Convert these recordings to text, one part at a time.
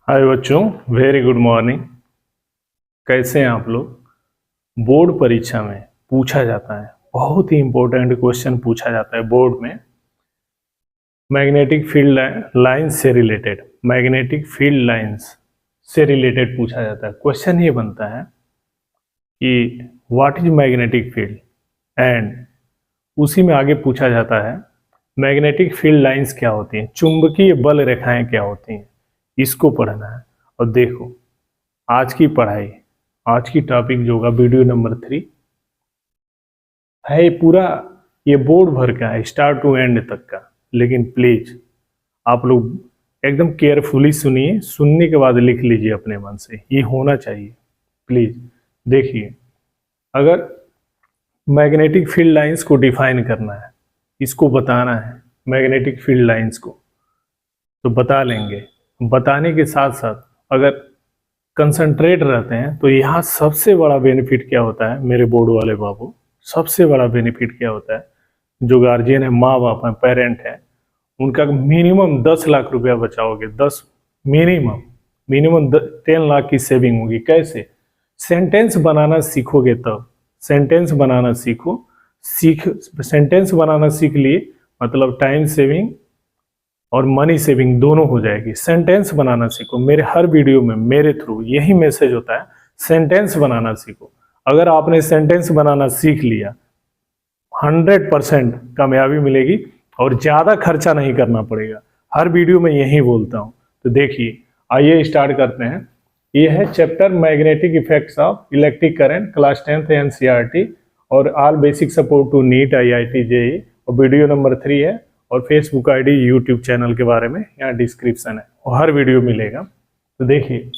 हाय बच्चों, very good morning. कैसे हैं आप लोग। बोर्ड परीक्षा में पूछा जाता है, बहुत ही इंपॉर्टेंट क्वेश्चन पूछा जाता है बोर्ड में। मैग्नेटिक फील्ड लाइंस से रिलेटेड, मैग्नेटिक फील्ड लाइंस से रिलेटेड पूछा जाता है। क्वेश्चन ये बनता है कि what is magnetic field, and उसी में आगे पूछा जाता है मैग्नेटिक फील्ड लाइंस क्या होती हैं, चुंबकीय बल रेखाएं क्या होती हैं। इसको पढ़ना है। और देखो, आज की पढ़ाई, आज की टॉपिक जो होगा वीडियो नंबर 3 है, ये पूरा ये बोर्ड भर का है, स्टार्ट टू एंड तक का। लेकिन प्लीज आप लोग एकदम केयरफुली सुनिए, सुनने के बाद लिख लीजिए अपने मन से, ये होना चाहिए। प्लीज देखिए, अगर मैग्नेटिक फील्ड लाइंस को डिफाइन करना है, इसको बताना है मैग्नेटिक फील्ड लाइंस को, तो बता लेंगे। बताने के साथ साथ अगर कंसंट्रेट रहते हैं तो यहाँ सबसे बड़ा बेनिफिट क्या होता है मेरे बोर्ड वाले बाबू, सबसे बड़ा बेनिफिट क्या होता है, जो गार्जियन है, माँ बाप है, पेरेंट है, उनका मिनिमम 10 लाख रुपया बचाओगे। 10 मिनिमम 10 लाख की सेविंग होगी। कैसे? सेंटेंस बनाना सीखोगे तब। सेंटेंस बनाना सेंटेंस बनाना सीख लिए मतलब टाइम सेविंग और मनी सेविंग दोनों हो जाएगी। सेंटेंस बनाना सीखो। मेरे हर वीडियो में मेरे थ्रू यही मैसेज होता है, सेंटेंस बनाना सीखो। अगर आपने सेंटेंस बनाना सीख लिया, 100% कामयाबी मिलेगी और ज़्यादा खर्चा नहीं करना पड़ेगा। हर वीडियो में यही बोलता हूँ। तो देखिए, आइए स्टार्ट करते हैं। ये है chapter magnetic effects of electric current, class 10th NCERT, और all basic support to NEET, IIT, JEE, और वीडियो नंबर 3 है। और फेसबुक ID, यूट्यूब चैनल के बारे में यहाँ डिस्क्रिप्शन है और हर वीडियो मिलेगा। तो देखिए,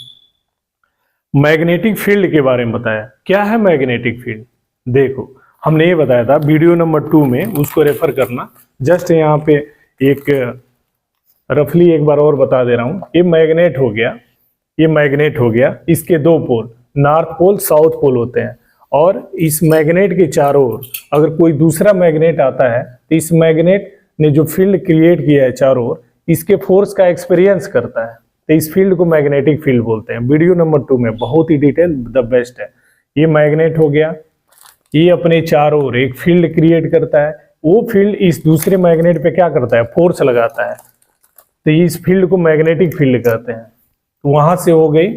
मैग्नेटिक फील्ड के बारे में बताया। क्या है मैग्नेटिक फील्ड? देखो, हमने ये बताया था वीडियो नंबर 2 में, उसको रेफर करना। जस्ट यहाँ पे एक रफली एक बार और बता दे रहा हूँ। ये मैग्नेट हो गया, ये मैग्नेट हो गया। इसके दो पोल, नॉर्थ पोल, साउथ पोल होते हैं। और इस मैग्नेट के चारों ओर अगर कोई दूसरा मैग्नेट आता है तो इस मैग्नेट ने जो फील्ड क्रिएट किया है चारों ओर, इसके फोर्स का एक्सपीरियंस करता है। तो इस फील्ड को मैग्नेटिक फील्ड बोलते हैं। वीडियो नंबर 2 में बहुत ही डिटेल, द बेस्ट है। ये मैग्नेट हो गया, ये अपने चारों ओर एक फील्ड क्रिएट करता है। वो फील्ड इस दूसरे मैग्नेट पे क्या करता है? फोर्स लगाता है। तो इस फील्ड को मैग्नेटिक फील्ड कहते हैं। तो वहां से हो गई।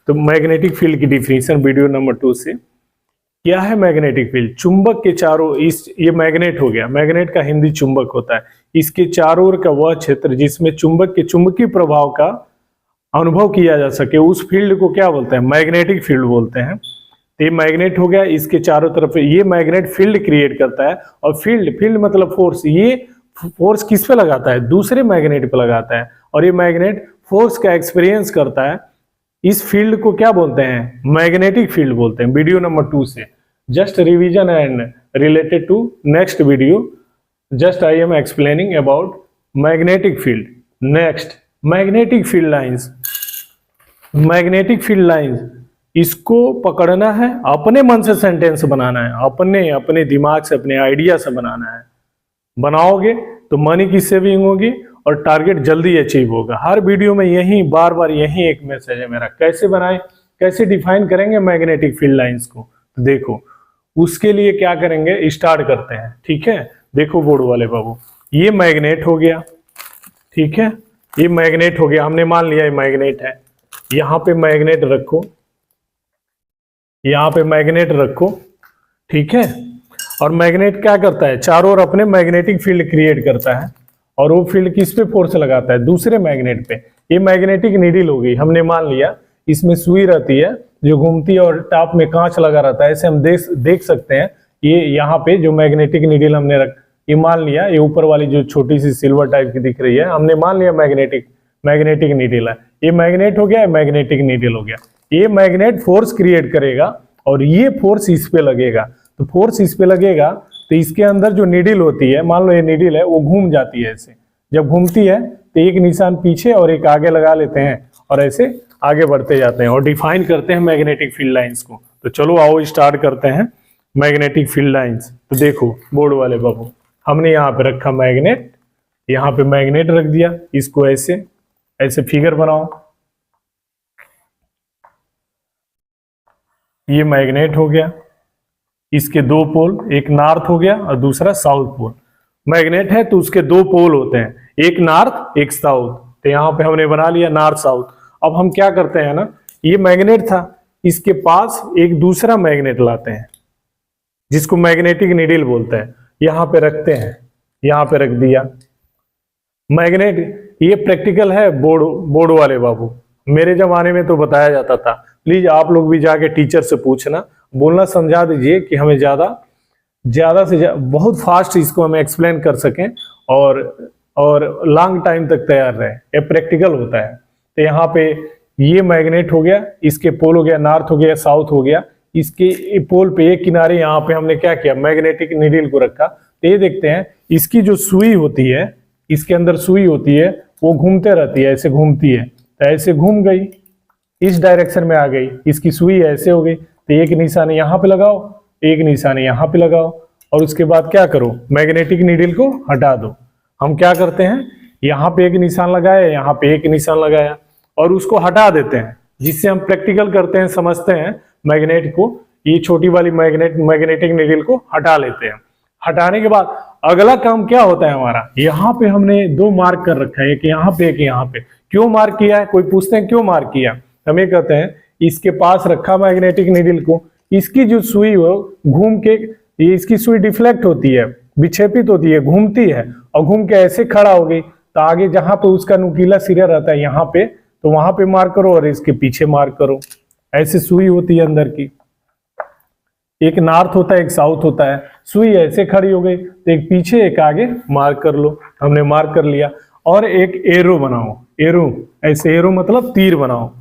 तो मैग्नेटिक फील्ड की डिफिनीशन वीडियो नंबर 2 से। क्या है मैग्नेटिक फील्ड? चुंबक के चारों, इस ये मैग्नेट हो गया, मैग्नेट का हिंदी चुंबक होता है। इसके चारों ओर का वह क्षेत्र जिसमें चुंबक के चुंबकीय प्रभाव का अनुभव किया जा सके, उस फील्ड को क्या बोलते हैं? मैग्नेटिक फील्ड बोलते हैं। तो ये मैग्नेट हो गया, इसके चारों तरफ ये मैग्नेट फील्ड क्रिएट करता है। और फील्ड मतलब फोर्स। ये फोर्स किस पे लगाता है? दूसरे मैग्नेट पे लगाता है। और ये मैग्नेट फोर्स का एक्सपीरियंस करता है। इस फील्ड को क्या बोलते हैं? मैग्नेटिक फील्ड बोलते हैं। वीडियो नंबर 2 से just revision and related to next video, just I am explaining about magnetic field. Next, magnetic field lines. Magnetic field lines, इसको पकड़ना है, अपने मन से सेंटेंस बनाना है, अपने दिमाग से, अपने आइडिया से बनाना है। बनाओगे तो मनी की सेविंग होगी और टारगेट जल्दी अचीव होगा। हर वीडियो में यही बार बार यही एक मैसेज है मेरा। कैसे बनाएं, कैसे डिफाइन करेंगे मैग्नेटिक फील्ड लाइंस को? तो देखो, उसके लिए क्या करेंगे, स्टार्ट करते हैं। ठीक है, देखो बोर्ड वाले बाबू, ये मैग्नेट हो गया। ठीक है, ये मैग्नेट हो गया, हमने मान लिया ये मैग्नेट है। यहाँ पे मैग्नेट रखो, यहाँ पे मैग्नेट रखो। ठीक है, और मैग्नेट क्या करता है? चारों ओर अपने मैग्नेटिक फील्ड क्रिएट करता है। और वो फील्ड किस पे फोर्स लगाता है? दूसरे मैग्नेट पे। ये मैग्नेटिक नीडल हो गई, हमने मान लिया। इसमें सुई रहती है जो घूमती है और टॉप में कांच लगा रहता है। ऐसे हम देख सकते हैं। ये यहाँ पे जो मैग्नेटिक नीडल हमने ये मान लिया, ये ऊपर वाली जो छोटी सी सिल्वर टाइप की दिख रही है, हमने मान लिया मैग्नेटिक नीडल है। ये मैग्नेट हो गया, मैग्नेटिक नीडल हो गया। ये मैग्नेट फोर्स क्रिएट करेगा और ये फोर्स इस पे लगेगा। तो फोर्स इस पे लगेगा तो इसके अंदर जो नीडल होती है, मान लो ये नीडल है, वो घूम जाती है। ऐसे जब घूमती है तो एक निशान पीछे और एक आगे लगा लेते हैं और ऐसे आगे बढ़ते जाते हैं और डिफाइन करते हैं मैग्नेटिक फील्ड लाइंस को। तो चलो आओ स्टार्ट करते हैं मैग्नेटिक फील्ड लाइंस। तो देखो बोर्ड वाले बाबू, हमने यहाँ पे रखा मैग्नेट, यहाँ पे मैग्नेट रख दिया। इसको ऐसे फिगर बनाओ। ये मैग्नेट हो गया, इसके दो पोल, एक नॉर्थ हो गया और दूसरा साउथ पोल। मैग्नेट है तो उसके दो पोल होते हैं, एक नॉर्थ एक साउथ। तो यहाँ पे हमने बना लिया नॉर्थ साउथ। अब हम क्या करते हैं ना, ये मैग्नेट था, इसके पास एक दूसरा मैग्नेट लाते हैं जिसको मैग्नेटिक नीडल बोलते हैं, यहाँ पे रखते हैं, यहाँ पे रख दिया मैग्नेट। ये प्रैक्टिकल है बोर्ड वाले बाबू, मेरे जमाने में तो बताया जाता था। प्लीज आप लोग भी जाके टीचर से पूछना, बोलना समझा दीजिए कि हमें ज्यादा से बहुत फास्ट इसको हमें एक्सप्लेन कर सकें और लॉन्ग टाइम तक तैयार रहे। ये प्रैक्टिकल होता है। तो यहाँ पे ये मैग्नेट हो गया, इसके पोल हो गया, नॉर्थ हो गया, साउथ हो गया। इसके पोल पे एक किनारे यहाँ पे हमने क्या किया, मैग्नेटिक नीडल को रखा। तो ये देखते हैं इसकी जो सुई होती है, इसके अंदर सुई होती है, वो घूमते रहती है, ऐसे घूमती है। तो ऐसे घूम गई, इस डायरेक्शन में आ गई, इसकी सुई ऐसे हो गई। तो एक निशान यहाँ पे लगाओ, एक निशान यहाँ पे लगाओ, और उसके बाद क्या करो, मैग्नेटिक नीडल को हटा दो। हम क्या करते हैं, यहाँ पे एक निशान लगाया, यहाँ पे एक निशान लगाया, और उसको हटा देते हैं, जिससे हम प्रैक्टिकल करते हैं, समझते हैं मैग्नेट को। ये छोटी वाली मैग्नेटिक नीडल को हटा लेते हैं। हटाने के बाद अगला काम क्या होता है हमारा, यहाँ पे हमने दो मार्क कर रखा है, एक यहाँ पे एक यहाँ पे। क्यों मार्क किया है, कोई पूछते हैं क्यों मार्क किया, हम ये कहते हैं इसके पास रखा मैग्नेटिक नीडल को, इसकी जो सुई हो घूम के, ये इसकी सुई डिफ्लेक्ट होती है, विक्षेपित होती है, घूमती है, और घूम के ऐसे खड़ा हो गई। तो आगे जहां पे उसका नुकीला सिरा रहता है यहाँ पे, तो वहां पे मार्क करो और इसके पीछे मार्क करो। ऐसे सुई होती है अंदर की, एक नॉर्थ होता है एक साउथ होता है। सुई ऐसे खड़ी हो गई तो एक पीछे एक आगे मार्क कर लो, हमने मार्क कर लिया। और एक एरो बनाओ, एरो, ऐसे एरो मतलब तीर बनाओ।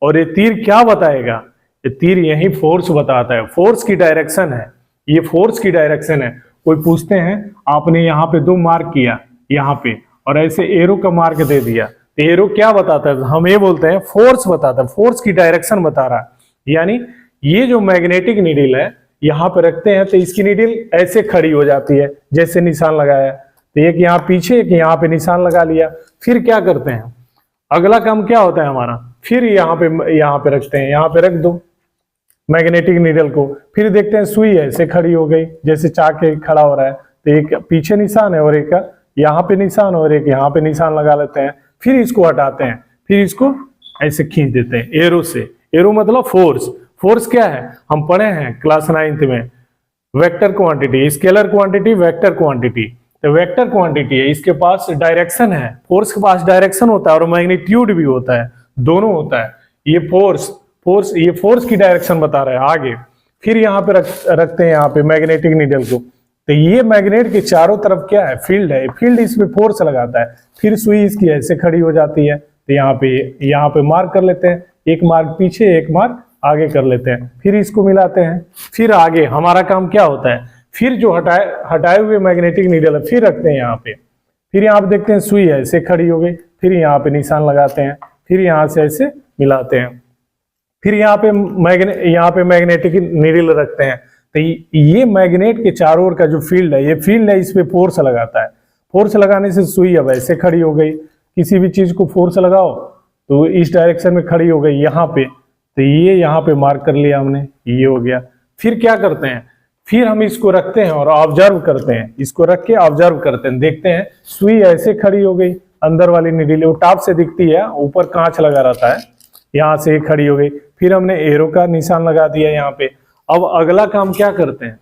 और ये तीर क्या बताएगा, ये तीर यही फोर्स बताता है, फोर्स की डायरेक्शन है, ये फोर्स की डायरेक्शन है। कोई पूछते हैं आपने यहाँ पे दो मार्क किया यहाँ पे, और ऐसे एरो का मार्क दे दिया, तो एरो क्या बताता है, हम ये बोलते हैं फोर्स बताता है, फोर्स की डायरेक्शन बता रहा है। यानी ये जो मैग्नेटिक नीडल है यहाँ पे रखते हैं तो इसकी नीडल ऐसे खड़ी हो जाती है, जैसे निशान लगाया, तो एक यहाँ पीछे एक यहाँ पे निशान लगा लिया। फिर क्या करते हैं, अगला काम क्या होता है हमारा, फिर यहाँ पे रखते हैं, यहाँ पे रख दो मैग्नेटिक नीडल को। फिर देखते हैं सुई ऐसे खड़ी हो गई, जैसे चाके खड़ा हो रहा है, तो एक पीछे निशान है और एक यहाँ पे निशान और एक यहाँ पे निशान लगा लेते हैं। फिर इसको हटाते हैं, फिर इसको ऐसे खींच देते हैं एरो से। एरो मतलब फोर्स। फोर्स क्या है, हम पढ़े हैं क्लास 9th में, vector quantity, scalar quantity, vector quantity. तो वेक्टर क्वांटिटी है, इसके पास डायरेक्शन है, फोर्स के पास डायरेक्शन होता है और मैग्नीट्यूड भी होता है, दोनों होता है। ये ये फोर्स की डायरेक्शन बता रहा है आगे। फिर यहाँ पे रखते हैं यहाँ पे मैग्नेटिक नीडल को। तो ये मैग्नेट के चारों तरफ क्या है, फील्ड है, फील्ड इसमें फोर्स लगाता है। फिर सुई इसकी ऐसे खड़ी हो जाती है, तो यहाँ पे मार्क कर लेते हैं, एक मार्क पीछे एक मार्क आगे कर लेते हैं। फिर इसको मिलाते हैं, फिर आगे हमारा काम क्या होता है, फिर जो हटाए हुए मैग्नेटिक नीडल है फिर रखते हैं यहाँ पे। फिर यहाँ पे देखते हैं सुई ऐसे खड़ी हो गई, फिर यहाँ पे निशान लगाते हैं, फिर यहाँ से ऐसे मिलाते हैं, फिर यहाँ पे मैग्नेटिक नीडल रखते हैं। तो ये मैग्नेट के चारों ओर का जो फील्ड है, ये फील्ड है, इस पे फोर्स लगाता है। फोर्स लगाने से सुई अब ऐसे खड़ी हो गई। किसी भी चीज को फोर्स लगाओ तो इस डायरेक्शन में खड़ी हो गई यहाँ पे, तो ये यहाँ पे मार्क कर लिया हमने, ये हो गया। फिर क्या करते हैं, फिर हम इसको रखते हैं और ऑब्जर्व करते हैं, इसको रख के ऑब्जर्व करते हैं, देखते हैं सुई ऐसे खड़ी हो गई, अंदर वाली नीडल वो टॉप से दिखती है, ऊपर कांच लगा रहता है, यहाँ से खड़ी हो गई। फिर हमने एरो का निशान लगा दिया यहाँ पे। अब अगला काम क्या करते हैं,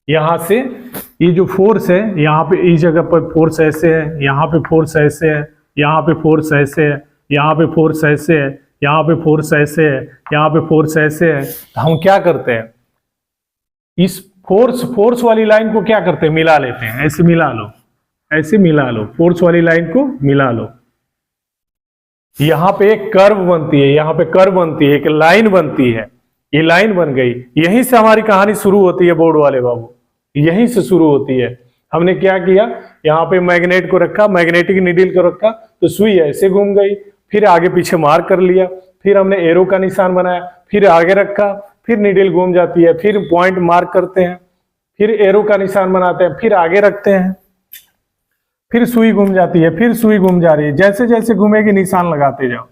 यहाँ से ये जो फोर्स है, यहाँ पे इस जगह पर फोर्स ऐसे है, यहाँ पे फोर्स ऐसे है, यहाँ पे फोर्स ऐसे है, यहाँ पे फोर्स ऐसे है, यहाँ पे फोर्स ऐसे है, यहाँ पे फोर्स ऐसे है। तो हम क्या करते हैं, इस फोर्स वाली लाइन को क्या करते हैं, मिला लेते हैं, ऐसे मिला लो, ऐसे मिला लो, फोर्स वाली लाइन को मिला लो। यहाँ पे एक कर्व बनती है, यहाँ पे कर्व बनती है, एक लाइन बनती है, ये लाइन बन गई। यहीं से हमारी कहानी शुरू होती है बोर्ड वाले बाबू, यहीं से शुरू होती है। हमने क्या किया, यहाँ पे मैग्नेट को रखा, मैग्नेटिक नीडल को रखा, तो सुई ऐसे घूम गई, फिर आगे पीछे मार्क कर लिया, फिर हमने एरो का निशान बनाया, फिर आगे रखा, फिर नीडल घूम जाती है, फिर पॉइंट मार्क करते हैं, फिर एरो का निशान बनाते हैं, फिर आगे रखते हैं, फिर सुई घूम जाती है, फिर सुई घूम जा रही है, जैसे जैसे घूमेगी निशान लगाते जाओ।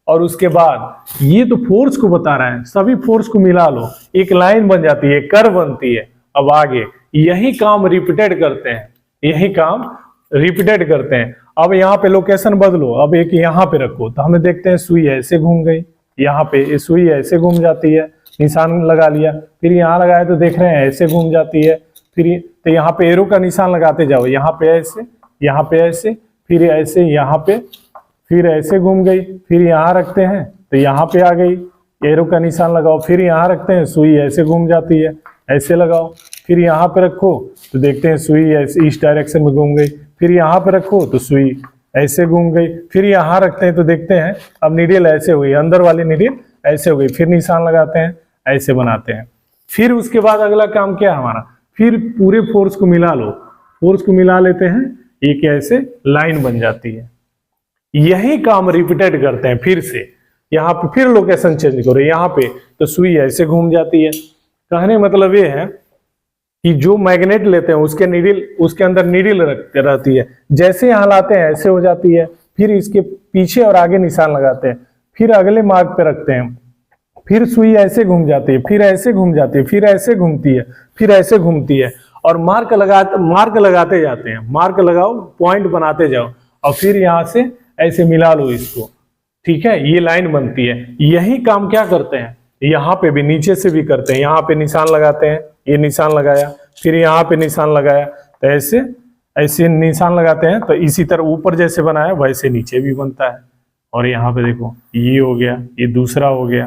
और उसके बाद ये तो फोर्स को बता रहा है, सभी फोर्स को मिला लो, एक लाइन बन जाती है, कर्व बनती है। अब आगे यही काम रिपीटेड करते हैं, यही काम रिपीटेड करते हैं। अब यहाँ पे लोकेशन बदलो, अब एक यहाँ पे रखो, तो हमें देखते हैं सुई ऐसे घूम गई, यहाँ पे सुई ऐसे घूम जाती है, निशान लगा लिया, फिर यहाँ लगाया तो देख रहे हैं ऐसे घूम जाती है, फिर तो यहाँ पे एरो का निशान लगाते जाओ, यहाँ पे ऐसे, यहाँ पे ऐसे, फिर ऐसे, यहाँ पे, फिर ऐसे घूम गई, फिर यहाँ रखते हैं तो यहाँ पे आ गई, एरो का निशान लगाओ, फिर यहाँ रखते हैं, सुई ऐसे घूम जाती है, ऐसे लगाओ, फिर यहाँ पे रखो तो देखते हैं सुई ऐसे इस डायरेक्शन में घूम गई, फिर यहाँ पे रखो तो सुई ऐसे घूम गई, फिर यहाँ रखते हैं तो देखते हैं अब नीडल ऐसे हुई, अंदर वाली नीडल ऐसे हो गई, फिर निशान लगाते हैं, ऐसे बनाते हैं। फिर उसके बाद अगला काम क्या है हमारा, फिर पूरे फोर्स को मिला लो, फोर्स को मिला लेते हैं, एक ऐसे लाइन बन जाती है। यही काम रिपीटेड करते हैं फिर से, यहाँ पे फिर लोकेशन चेंज करो, यहाँ पे तो सुई ऐसे घूम जाती है। कहने मतलब ये है कि जो मैग्नेट लेते हैं उसके नीडल, उसके अंदर नीडल रहती है, जैसे यहाँ लाते हैं ऐसे हो जाती है, फिर इसके पीछे और आगे निशान लगाते हैं, फिर अगले मार्ग पे रखते हैं, फिर सुई ऐसे घूम जाती है, फिर ऐसे घूम जाती है, फिर ऐसे घूमती है, फिर ऐसे घूमती है, और मार्क लगाते जाते हैं, मार्क लगाओ, पॉइंट बनाते जाओ, और फिर यहाँ से ऐसे मिला लो इसको, ठीक है, ये लाइन बनती है। यही काम क्या करते हैं, यहाँ पे भी नीचे से भी करते हैं, यहाँ पे निशान लगाते हैं, ये निशान लगाया, फिर यहाँ पे निशान लगाया, तो ऐसे ऐसे निशान लगाते हैं, तो इसी तरह ऊपर जैसे बनाया वैसे नीचे भी बनता है। और यहाँ पे देखो ये हो गया, ये दूसरा हो गया,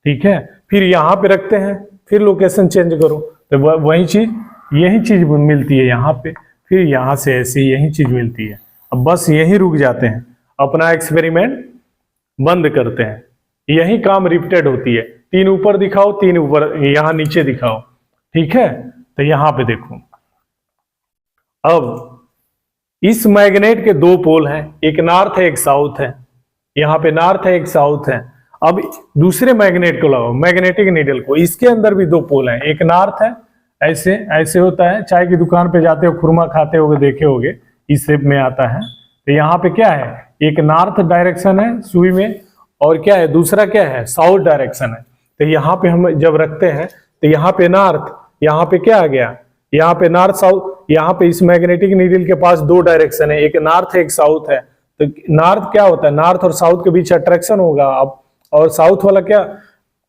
ठीक है, फिर यहाँ पे रखते हैं, फिर लोकेशन चेंज करो तो वही चीज, यही चीज मिलती है यहाँ पे, फिर यहाँ से ऐसे यही चीज मिलती है। अब बस यही रुक जाते हैं, अपना एक्सपेरिमेंट बंद करते हैं, यही काम रिपीटेड होती है। 3 ऊपर दिखाओ, 3 ऊपर, यहाँ नीचे दिखाओ, ठीक है। तो यहाँ पे देखो, अब इस मैग्नेट के 2 पोल हैं, एक नॉर्थ है एक साउथ है, यहाँ पे नॉर्थ है एक साउथ है। अब दूसरे मैग्नेट को लगाओ, मैग्नेटिक नीडल को, इसके अंदर भी 2 पोल हैं, एक नॉर्थ है, ऐसे ऐसे होता है, चाय की दुकान पे जाते हो खुरमा खाते होगे, देखे होगे, इस शेप में आता है। तो यहाँ पे क्या है, एक नॉर्थ डायरेक्शन है सुई में, और क्या है दूसरा क्या है, साउथ डायरेक्शन है। तो यहाँ पे हम जब रखते हैं तो यहाँ पे नॉर्थ, यहाँ पे क्या आ गया, यहाँ पे नॉर्थ साउथ, यहाँ पे इस मैग्नेटिक नीडल के पास 2 डायरेक्शन है, एक नॉर्थ है एक साउथ है। तो नॉर्थ क्या होता है, नॉर्थ और साउथ के बीच अट्रैक्शन होगा अब, और साउथ वाला क्या,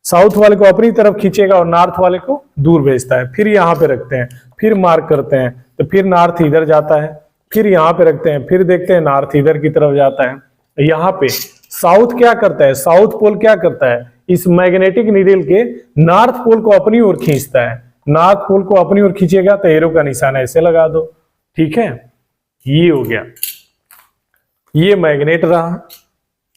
साउथ वाले को अपनी तरफ खींचेगा और नॉर्थ वाले को दूर भेजता है। फिर यहाँ पे रखते हैं, फिर मार्क करते हैं, तो फिर नॉर्थ इधर जाता है, फिर यहाँ पे रखते हैं, फिर देखते हैं नॉर्थ इधर की तरफ जाता है। यहाँ पे साउथ क्या करता है, साउथ पोल क्या करता है, इस मैग्नेटिक नीडल के नॉर्थ पोल को अपनी ओर खींचता है, नॉर्थ पोल को अपनी ओर खींचेगा तो एरो का निशान ऐसे लगा दो, ठीक है। ये हो गया, ये मैग्नेट रहा,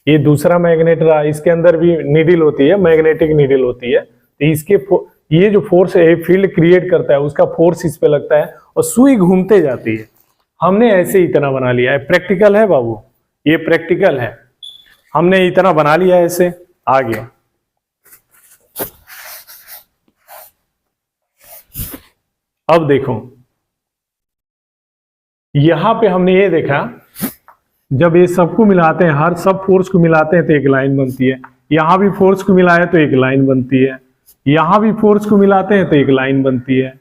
ये दूसरा मैग्नेट रहा, इसके अंदर भी नीडल होती है, मैग्नेटिक नीडल होती है। तो इसके ये जो फोर्स है, फील्ड क्रिएट करता है, उसका फोर्स इस पे लगता है और सुई घूमते जाती है। हमने ऐसे इतना बना लिया है, प्रैक्टिकल है बाबू, ये प्रैक्टिकल है, हमने इतना बना लिया है ऐसे। आगे अब देखो, यहां पे हमने ये देखा, जब ये सबको मिलाते हैं, हर सब फोर्स को मिलाते हैं तो एक लाइन बनती है, यहां भी फोर्स को मिलाए तो एक लाइन बनती है, यहां भी फोर्स को मिलाते हैं तो एक लाइन बनती है।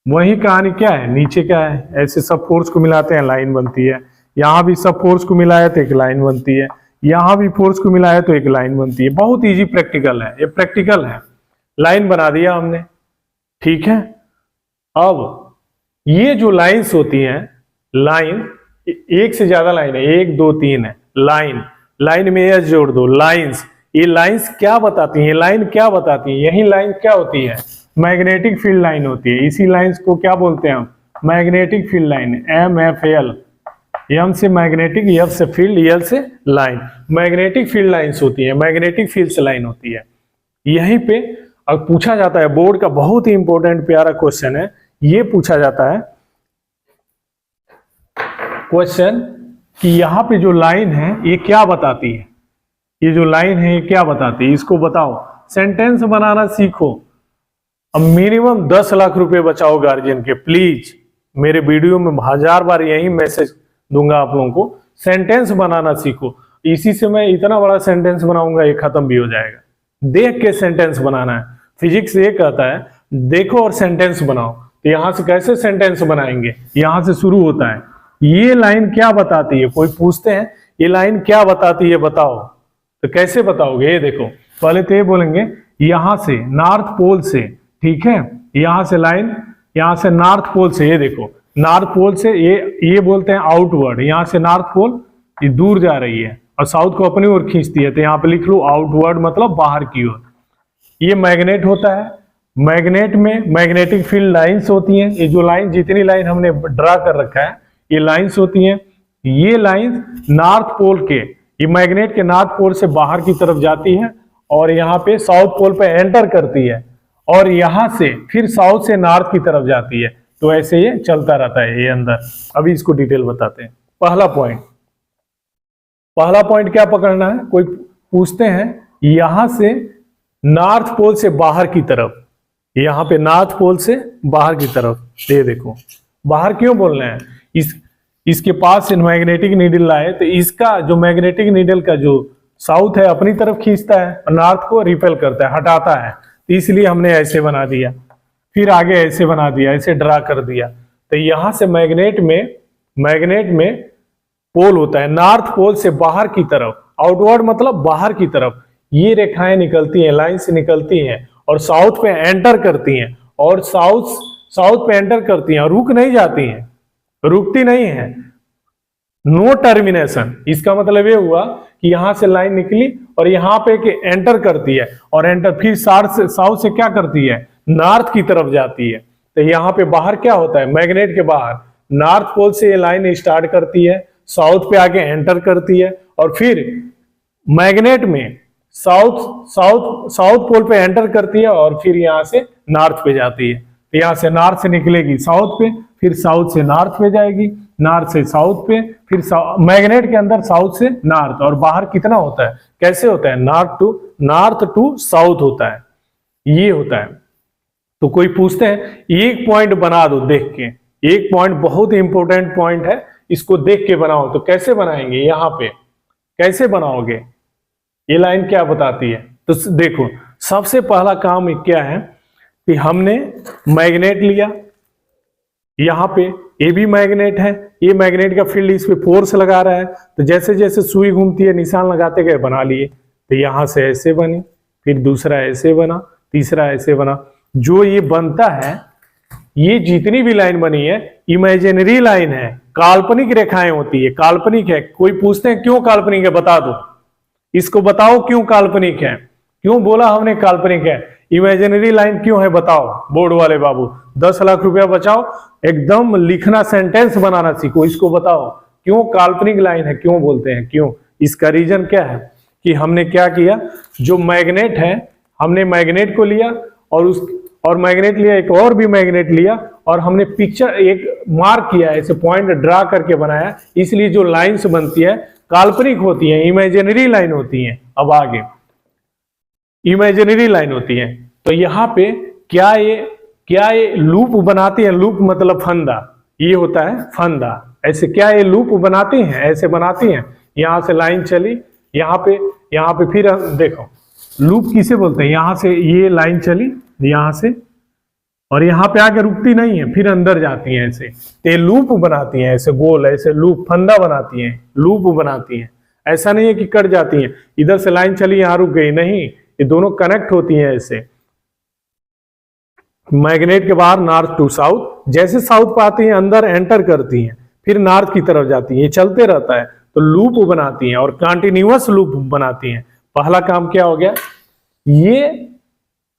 वही कहानी क्या है, नीचे क्या है, ऐसे सब फोर्स को मिलाते हैं लाइन बनती है, यहां भी सब फोर्स को मिलाया तो एक लाइन बनती है, यहां भी फोर्स को मिलाया तो एक लाइन बनती है। बहुत इजी प्रैक्टिकल है, ये प्रैक्टिकल है, लाइन बना दिया हमने, ठीक है। अब ये जो लाइंस होती हैं, लाइन एक से ज्यादा लाइन है, 1 2 3 है, लाइन, लाइन में एस जोड़ दो, लाइंस। ये लाइंस क्या बताती हैं, लाइन क्या बताती है, यही लाइन क्या होती है, मैग्नेटिक फील्ड लाइन होती है। इसी लाइंस को क्या बोलते हैं हम, magnetic field line, MFL, M से मैग्नेटिक, F से फील्ड, L से लाइन, मैग्नेटिक फील्ड लाइंस होती है, मैग्नेटिक फील्ड से लाइन होती है। यहीं पे अब पूछा जाता है, बोर्ड का बहुत ही इंपॉर्टेंट प्यारा क्वेश्चन है, ये पूछा जाता है क्वेश्चन कि यहाँ पे जो लाइन है ये क्या बताती है, ये जो लाइन है ये क्या बताती है, इसको बताओ, सेंटेंस बनाना सीखो। अब मिनिमम 10 लाख रुपए बचाओ गार्जियन के, प्लीज। मेरे वीडियो में 1000 बार यही मैसेज दूंगा आप लोगों को, सेंटेंस बनाना सीखो। इसी से मैं इतना बड़ा सेंटेंस बनाऊंगा, ये खत्म भी हो जाएगा। देख के सेंटेंस बनाना है। फिजिक्स ये कहता है देखो और सेंटेंस बनाओ। तो यहां से कैसे सेंटेंस बनाएंगे, यहां से शुरू होता है। ये लाइन क्या बताती है, कोई पूछते हैं ये लाइन क्या बताती है बताओ, तो कैसे बताओगे? ये देखो, पहले तो ये बोलेंगे यहां से नॉर्थ पोल से, ठीक है, यहां से लाइन, यहां से नॉर्थ पोल से, ये देखो नॉर्थ पोल से ये बोलते हैं आउटवर्ड, यहां से नॉर्थ पोल ये दूर जा रही है और साउथ को अपनी ओर खींचती है, तो यहां पे लिख लो आउटवर्ड मतलब बाहर की ओर। ये मैग्नेट होता है, मैग्नेट में मैग्नेटिक फील्ड लाइंस होती हैं। ये जो लाइन, जितनी लाइन हमने ड्रा कर रखा है ये लाइंस होती हैं। ये लाइंस नॉर्थ पोल के, ये मैग्नेट के नॉर्थ पोल से बाहर की तरफ जाती है और यहाँ पे साउथ पोल पे एंटर करती है और यहां से फिर साउथ से नॉर्थ की तरफ जाती है। तो ऐसे ये चलता रहता है ये अंदर। अभी इसको डिटेल बताते हैं। पहला पॉइंट क्या पकड़ना है, कोई पूछते हैं यहां से नॉर्थ पोल से बाहर की तरफ, यहां पे नॉर्थ पोल से बाहर की तरफ, ये देखो बाहर क्यों बोल रहे हैं, इसके पास मैग्नेटिक नीडल लाए तो इसका जो मैग्नेटिक नीडल का जो साउथ है अपनी तरफ खींचता है और नॉर्थ को रिपेल करता है, हटाता है, तो इसलिए हमने ऐसे बना दिया। फिर आगे ऐसे बना दिया, ऐसे ड्रा कर दिया। तो यहां से मैग्नेट में पोल होता है नॉर्थ पोल से बाहर की तरफ, आउटवर्ड मतलब बाहर की तरफ, ये रेखाएं निकलती हैं, लाइन से निकलती हैं और साउथ पे एंटर करती हैं और साउथ पे एंटर करती हैं और रुक नहीं जाती हैं, रुकती नहीं है, नो टर्मिनेशन। इसका मतलब ये हुआ कि यहां से लाइन निकली और यहां पे एंटर करती है और एंटर फिर साउथ से क्या करती है, नॉर्थ की तरफ जाती है। तो यहाँ पे बाहर क्या होता है, मैग्नेट के बाहर नॉर्थ पोल से ये लाइन स्टार्ट करती है, साउथ पे आके एंटर करती है और फिर मैग्नेट में साउथ पोल पे एंटर करती है और फिर यहां से नॉर्थ पे जाती है। तो यहां से नॉर्थ से निकलेगी साउथ पे, फिर साउथ से नॉर्थ पे जाएगी, नॉर्थ से साउथ पे, फिर मैग्नेट के अंदर साउथ से नॉर्थ, और बाहर कितना होता है, कैसे होता है, नॉर्थ टू साउथ होता है, ये होता है। तो कोई पूछते हैं एक पॉइंट बना दो देख के, एक पॉइंट बहुत इंपॉर्टेंट पॉइंट है, इसको देख के बनाओ। तो कैसे बनाएंगे, यहां पे कैसे बनाओगे, ये लाइन क्या बताती है? तो देखो सबसे पहला काम क्या है कि हमने मैग्नेट लिया, यहां पे ये भी मैग्नेट है, ये मैग्नेट का फील्ड इस पे फोर्स लगा रहा है, तो जैसे जैसे सुई घूमती है निशान लगाते गए बना लिए। तो यहां से ऐसे बनी, फिर दूसरा ऐसे बना, तीसरा ऐसे बना। जो ये बनता है, ये जितनी भी लाइन बनी है इमेजिनरी लाइन है, काल्पनिक रेखाएं होती है, काल्पनिक है। कोई पूछते हैं क्यों काल्पनिक है, बता दो, इसको बताओ क्यों काल्पनिक है, क्यों बोला हमने काल्पनिक है, इमेजिनरी लाइन क्यों है बताओ। बोर्ड वाले बाबू 10 लाख रुपया बचाओ, एकदम लिखना, सेंटेंस बनाना सीखो, इसको बताओ क्यों काल्पनिक लाइन है, क्यों बोलते हैं, क्यों। इसका रीजन क्या है कि हमने क्या किया, जो मैग्नेट है हमने मैग्नेट को लिया और मैग्नेट लिया, एक और भी मैग्नेट लिया और हमने पिक्चर एक मार्क किया, ऐसे पॉइंट ड्रा करके बनाया, इसलिए जो लाइंस बनती है काल्पनिक होती है, इमेजिनरी लाइन होती है। अब आगे इमेजिनरी लाइन होती है। तो यहाँ पे क्या ये लूप बनाती है, लूप मतलब फंदा, ये होता है फंदा। ऐसे क्या ये लूप बनाती हैं, ऐसे बनाती हैं, यहां से लाइन चली, यहाँ पे फिर देखो लूप किसे बोलते हैं, यहां से ये लाइन चली यहां से और यहां पे आके रुकती नहीं है, फिर अंदर जाती है, ऐसे ते लूप बनाती हैं, ऐसे गोल, ऐसे लूप फंदा बनाती हैं, लूप बनाती हैं। ऐसा नहीं है कि कट जाती हैं, इधर से लाइन चली यहां रुक गई, नहीं, ये दोनों कनेक्ट होती हैं ऐसे। मैग्नेट के बाहर नॉर्थ टू साउथ, जैसे साउथ पे आती हैं अंदर एंटर करती हैं, फिर नॉर्थ की तरफ जाती हैं, ये चलते रहता है। तो लूप बनाती हैं और कंटिन्यूअस लूप बनाती हैं। पहला काम क्या हो गया, ये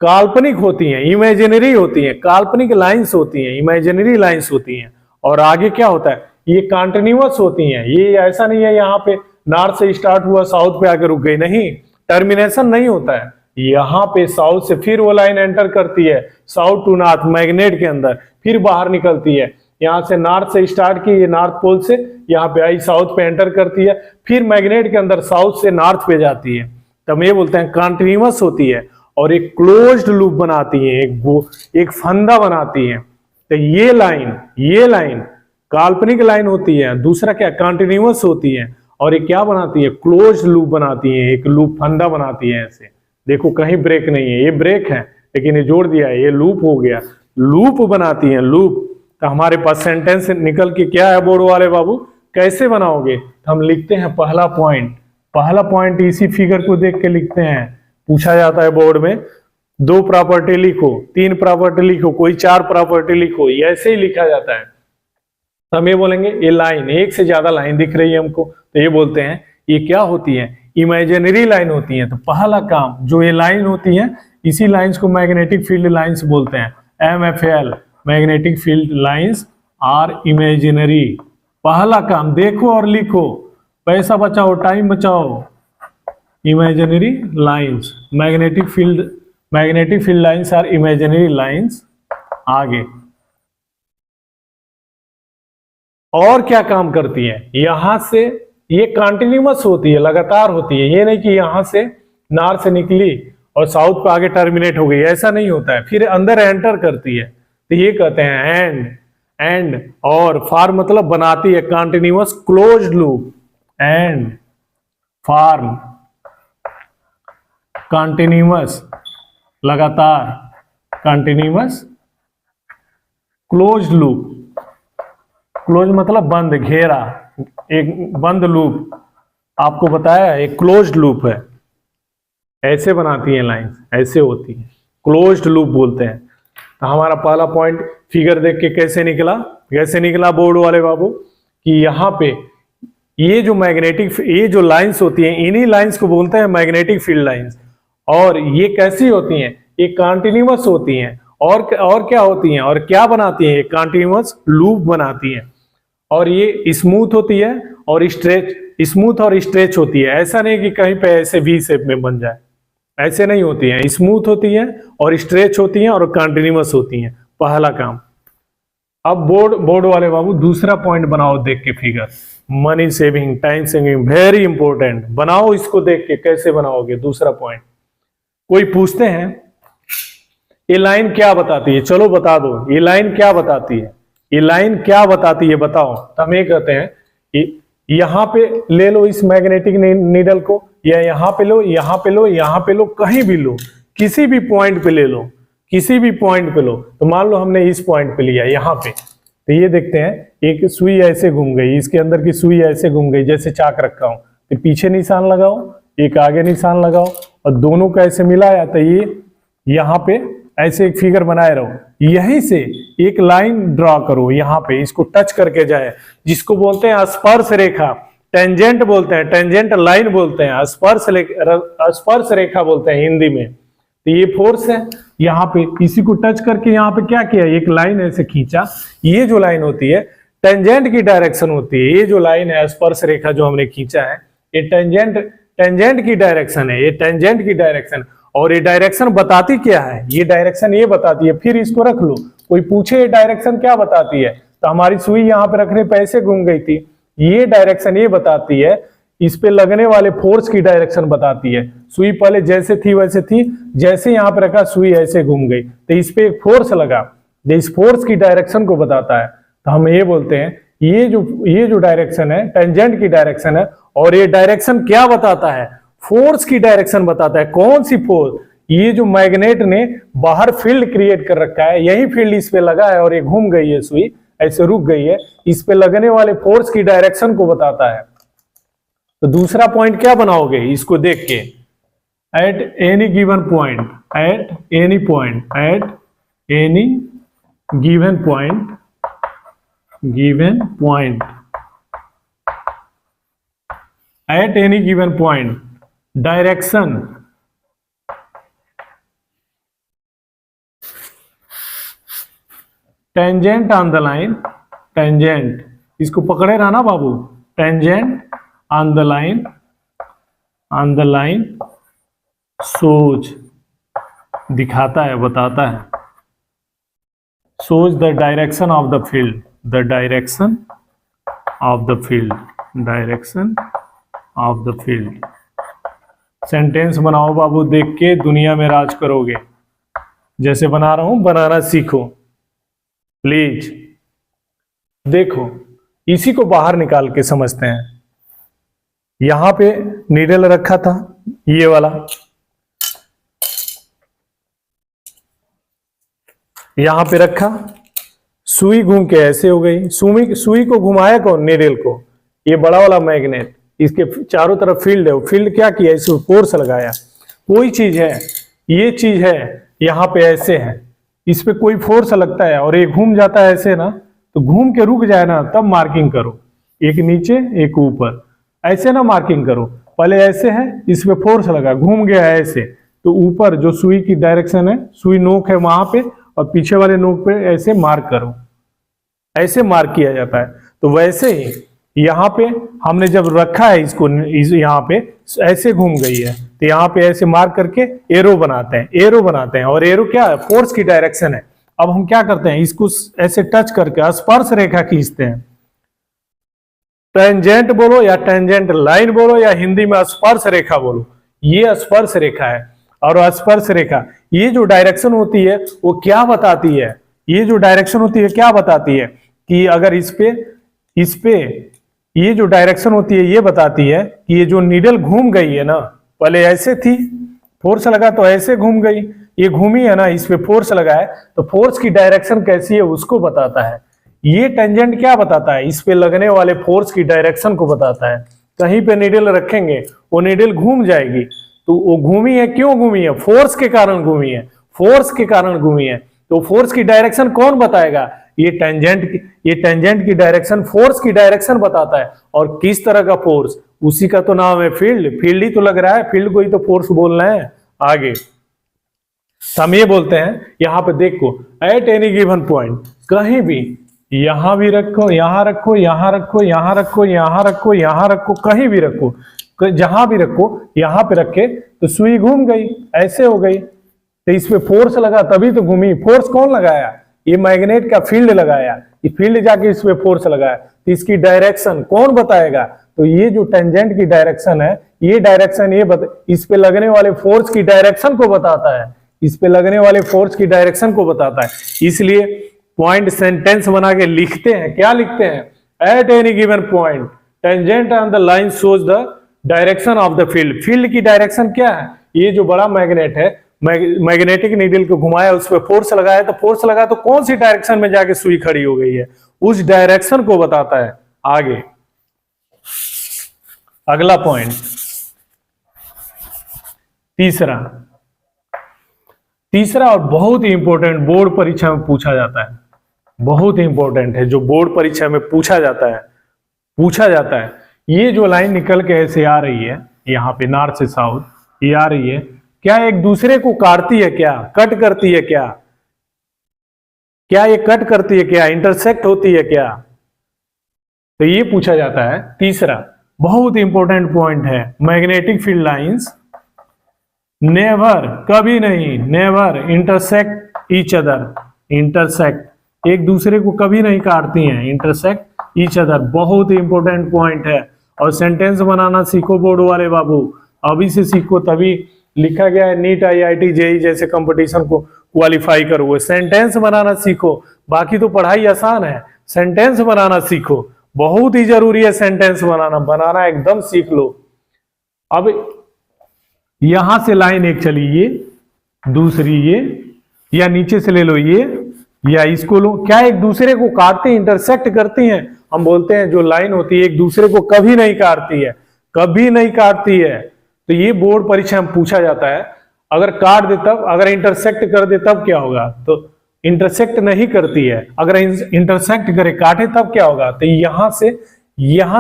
काल्पनिक होती हैं, इमेजिनरी होती हैं, काल्पनिक लाइंस होती हैं, इमेजिनरी लाइंस होती हैं। और आगे क्या होता है, ये कंटिन्यूअस होती हैं, ये ऐसा नहीं है यहाँ पे नॉर्थ से स्टार्ट हुआ साउथ पे आके रुक गई, नहीं, टर्मिनेशन नहीं होता है। यहाँ पे साउथ से फिर वो लाइन एंटर करती है साउथ टू नॉर्थ मैग्नेट के अंदर, फिर बाहर निकलती है, यहाँ से नॉर्थ से स्टार्ट की, ये नॉर्थ पोल से यहाँ पे आई, साउथ पे एंटर करती है, फिर मैग्नेट के अंदर साउथ से नॉर्थ पे जाती है। तब ये बोलते हैं कंटिन्यूअस होती है और एक क्लोज्ड लूप बनाती है, एक फंदा बनाती है। तो ये लाइन काल्पनिक लाइन होती है, दूसरा क्या कंटिन्यूअस होती है और ये क्या बनाती है, क्लोज लूप बनाती है, एक लूप फंदा बनाती है ऐसे। देखो कहीं ब्रेक नहीं है, ये ब्रेक है लेकिन ये जोड़ दिया है, ये लूप हो गया, लूप बनाती है लूप। तो हमारे पास सेंटेंस निकल के क्या है बोर्ड वाले बाबू, कैसे बनाओगे, तो हम लिखते हैं पहला पॉइंट इसी फिगर को देख के लिखते हैं। पूछा जाता है बोर्ड में 2 प्रॉपर्टी लिखो, 3 प्रॉपर्टी लिखो, कोई 4 प्रॉपर्टी लिखो, ये ऐसे ही लिखा जाता है। तो हम ये बोलेंगे ये लाइन, एक से ज्यादा लाइन दिख रही है हमको, तो ये बोलते हैं ये क्या होती है, इमेजिनरी लाइन होती है। तो पहला काम, जो ये लाइन होती है इसी लाइंस को मैग्नेटिक फील्ड लाइंस बोलते हैं, MFL, magnetic field lines are imaginary. पहला काम देखो और लिखो, पैसा बचाओ, टाइम बचाओ। Imaginary lines, magnetic field lines are imaginary lines. आगे और क्या काम करती है, यहां से ये कंटिन्यूअस होती है, लगातार होती है। ये नहीं कि यहां से नॉर्थ से निकली और साउथ पे आगे टर्मिनेट हो गई, ऐसा नहीं होता है, फिर अंदर एंटर करती है। तो ये कहते हैं एंड और फार्म मतलब बनाती है continuous closed loop, and form continuous लगातार, कंटिन्यूअस क्लोज्ड लूप, क्लोज मतलब बंद, घेरा, एक बंद लूप आपको बताया एक क्लोज्ड लूप है। ऐसे बनाती है लाइन, ऐसे होती है, क्लोज्ड लूप बोलते हैं। तो हमारा पहला पॉइंट फिगर देख के कैसे निकला बोर्ड वाले बाबू, कि यहाँ पे ये जो लाइंस होती हैं, इन्हीं लाइंस को बोलते हैं मैग्नेटिक फील्ड लाइंस। और ये कैसी होती हैं, ये कंटिन्यूअस होती हैं, और क्या होती हैं, और क्या बनाती हैं, कंटिन्यूअस लूप बनाती हैं। और ये स्मूथ होती है और स्ट्रेच होती है। ऐसा नहीं कि कहीं पे ऐसे वी शेप में बन जाए, ऐसे नहीं होती है, स्मूथ होती है और स्ट्रेच होती हैं और कंटिन्यूअस होती हैं। पहला काम। अब बोर्ड वाले बाबू दूसरा पॉइंट बनाओ देख के figure, money saving, time saving, very important. बनाओ इसको देख के, कैसे बनाओगे दूसरा पॉइंट। कोई पूछते हैं ये लाइन क्या बताती है, चलो बता दो ये लाइन क्या बताती है, ये लाइन क्या बताती है बताओ। तो हम ये कहते हैं यहां पे ले लो इस मैग्नेटिक नीडल को, या यहां पे लो, यहां पे लो, यहां पे लो, कहीं भी लो, किसी भी पॉइंट पे ले लो, किसी भी पॉइंट पे लो। तो मान लो हमने इस पॉइंट पे लिया यहां पे, तो ये देखते हैं एक सुई ऐसे घूम गई, इसके अंदर की सुई ऐसे घूम गई, जैसे चाक रखा हूं। तो पीछे निशान लगाओ, एक आगे निशान लगाओ, और दोनों का ऐसे मिलाया तो ये यहाँ पे ऐसे एक फिगर बनाए रहो। यहीं से एक लाइन ड्रॉ करो, यहाँ पे इसको टच करके जाए, जिसको बोलते हैं स्पर्श रेखा, टेंजेंट बोलते हैं, टेंजेंट लाइन बोलते हैं, स्पर्श रेखा बोलते हैं हिंदी में। तो ये फोर्स है, यहाँ पे इसी को टच करके यहाँ पे क्या किया, एक लाइन ऐसे खींचा। ये जो लाइन होती है टेंजेंट की डायरेक्शन होती है, ये जो लाइन है स्पर्श रेखा जो हमने खींचा है, ये टेंजेंट की डायरेक्शन है, ये टेंजेंट की डायरेक्शन। और ये डायरेक्शन बताती क्या है, ये डायरेक्शन ये बताती है, फिर इसको रख लो, कोई पूछे ये डायरेक्शन क्या बताती है, तो हमारी सुई यहाँ पे रखने पे ऐसे घूम गई थी, ये डायरेक्शन ये बताती है, इस पे लगने वाले फोर्स की डायरेक्शन बताती है। सुई पहले जैसे थी वैसे थी, जैसे यहाँ पे रखा सुई ऐसे घूम गई, तो इस पे एक फोर्स लगा, जो इस फोर्स की डायरेक्शन को बताता है। तो हम ये बोलते हैं ये जो डायरेक्शन है टेंजेंट की डायरेक्शन है, और ये डायरेक्शन क्या बताता है, फोर्स की डायरेक्शन बताता है। कौन सी फोर्स, ये जो मैग्नेट ने बाहर फील्ड क्रिएट कर रखा है, यही फील्ड इस पे लगा है और ये घूम गई है सुई, ऐसे रुक गई है, इस पे लगने वाले फोर्स की डायरेक्शन को बताता है। तो दूसरा पॉइंट क्या बनाओगे इसको देख के, at any given point, at any point, at any given point, at any given point, direction tangent on the line, tangent, इसको पकड़े रहना बाबू, tangent on the line shows, दिखाता है, बताता है, shows the direction of the field, the direction of the field, direction of the field। Sentence बनाओ बाबू, देख के दुनिया में राज करोगे। जैसे बना रहा हूं बनाना सीखो प्लीज। देखो इसी को बाहर निकाल के समझते हैं। यहां पे नीडल रखा था ये वाला, यहां पे रखा, सुई घूम के ऐसे हो गई, सुई को घुमाया कौन? नीडल को, ये बड़ा वाला मैग्नेट, इसके चारों तरफ फील्ड है, वो फील्ड क्या किया? इसको फोर्स लगाया। कोई चीज है, ये चीज है, यहां पे ऐसे है, इस पे कोई फोर्स लगता है और ये घूम जाता है ऐसे ना, तो घूम के रुक जाए ना, तब मार्किंग करो, एक नीचे एक ऊपर, ऐसे ना मार्किंग करो। पहले ऐसे है, इस पे फोर्स लगा, घूम गया है ऐसे, तो ऊपर जो सुई की डायरेक्शन है, सुई नोक है वहां पे, और पीछे वाले नोक पे ऐसे मार्क करो, ऐसे मार्क किया जाता है। तो वैसे ही यहाँ पे हमने जब रखा है इसको, यहाँ पे ऐसे घूम गई है, तो यहाँ पे ऐसे मार्क करके एरो बनाते हैं, एरो बनाते हैं, और एरो क्या है? फोर्स की डायरेक्शन है। अब हम क्या करते हैं, इसको ऐसे टच करके स्पर्श रेखा खींचते हैं। टेंजेंट बोलो या टेंजेंट लाइन बोलो या हिंदी में स्पर्श रेखा बोलो, ये स्पर्श रेखा है। और स्पर्श रेखा, ये जो डायरेक्शन होती है वो क्या बताती है? ये जो डायरेक्शन होती है क्या बताती है? कि अगर इस पे ये जो डायरेक्शन होती है ये बताती है कि ये जो नीडल घूम गई है ना, पहले ऐसे थी, फोर्स लगा तो ऐसे घूम गई, ये घूमी है ना, इस पे फोर्स लगा है, तो फोर्स की डायरेक्शन कैसी है उसको बताता है। ये टेंजेंट क्या बताता है? इस पे लगने वाले फोर्स की डायरेक्शन को बताता है। कहीं पे नीडल रखेंगे, वो नीडल घूम जाएगी, तो वो घूमी है, क्यों घूमी है? फोर्स के कारण घूमी है, फोर्स के कारण घूमी है। तो फोर्स की डायरेक्शन कौन बताएगा? ये टेंजेंट की डायरेक्शन फोर्स की डायरेक्शन बताता है। और किस तरह का फोर्स? उसी का तो नाम है फील्ड, फील्ड ही तो लग रहा है, फील्ड को ही तो फोर्स बोलना है आगे। हम ये बोलते हैं, यहां पे देखो, एट एनी गिवन पॉइंट, कहीं भी, यहां भी रखो, यहां रखो, यहां रखो, यहां रखो, यहां रखो, यहां रखो, कहीं भी रखो, जहां भी रखो, यहां पे रखे तो सुई घूम गई, ऐसे हो गई, तो इस पे फोर्स लगा तभी तो घूमी। फोर्स कौन लगाया? ये मैग्नेट का फील्ड लगाया, ये फील्ड जाके इस पे फोर्स लगाया, तो इसकी डायरेक्शन कौन बताएगा? तो ये जो टेंजेंट की डायरेक्शन है, ये डायरेक्शन इस पे लगने वाले फोर्स की डायरेक्शन को बताता है, इस पे लगने वाले फोर्स की डायरेक्शन को बताता है। इसलिए पॉइंट सेंटेंस बना के लिखते हैं, क्या लिखते हैं? At any given point tangent on the line shows the direction of the field. Field की डायरेक्शन क्या है? ये जो बड़ा मैग्नेट है, मैग्नेटिक नीडल को घुमाया, उस पर फोर्स लगाया, तो फोर्स लगा तो कौन सी डायरेक्शन में जाके सुई खड़ी हो गई है, उस डायरेक्शन को बताता है आगे। अगला पॉइंट, तीसरा और बहुत ही इंपॉर्टेंट, बोर्ड परीक्षा में पूछा जाता है, बहुत ही इंपॉर्टेंट है, जो बोर्ड परीक्षा में पूछा जाता है। ये जो लाइन निकल के ऐसे आ रही है, यहाँ पे नॉर्थ से साउथ ये आ रही है, क्या एक दूसरे को काटती है? क्या कट करती है? क्या ये कट करती है? क्या इंटरसेक्ट होती है? क्या? तो ये पूछा जाता है। तीसरा बहुत इंपॉर्टेंट पॉइंट है, मैग्नेटिक फील्ड लाइंस नेवर, कभी नहीं, never intersect each other, intersect एक दूसरे को कभी नहीं काटती हैं, इंटरसेक्ट ईच अदर, बहुत ही इंपॉर्टेंट पॉइंट है। और सेंटेंस बनाना सीखो बोर्ड वाले बाबू, अभी से सीखो, तभी लिखा गया है नीट, IIT, JEE जैसे कंपटीशन को क्वालिफाई करोगे। सेंटेंस बनाना सीखो, बाकी तो पढ़ाई आसान है, सेंटेंस बनाना सीखो, बहुत ही जरूरी है सेंटेंस बनाना एकदम सीख लो। अब यहां से लाइन एक चली, ये दूसरी, ये या नीचे से ले लो ये, या इसको लो, क्या एक दूसरे को काटती, इंटरसेक्ट करती हैं? हम बोलते हैं जो लाइन होती है एक दूसरे को कभी नहीं काटती है, कभी नहीं काटती है। तो ये बोर्ड परीक्षा में पूछा जाता है। अगर काट दे तब, अगर इंटरसेक्ट कर दे तब क्या होगा? तो इंटरसेक्ट नहीं करती है, अगर इंटरसेक्ट करे, काटे तब क्या होगा? तो यहां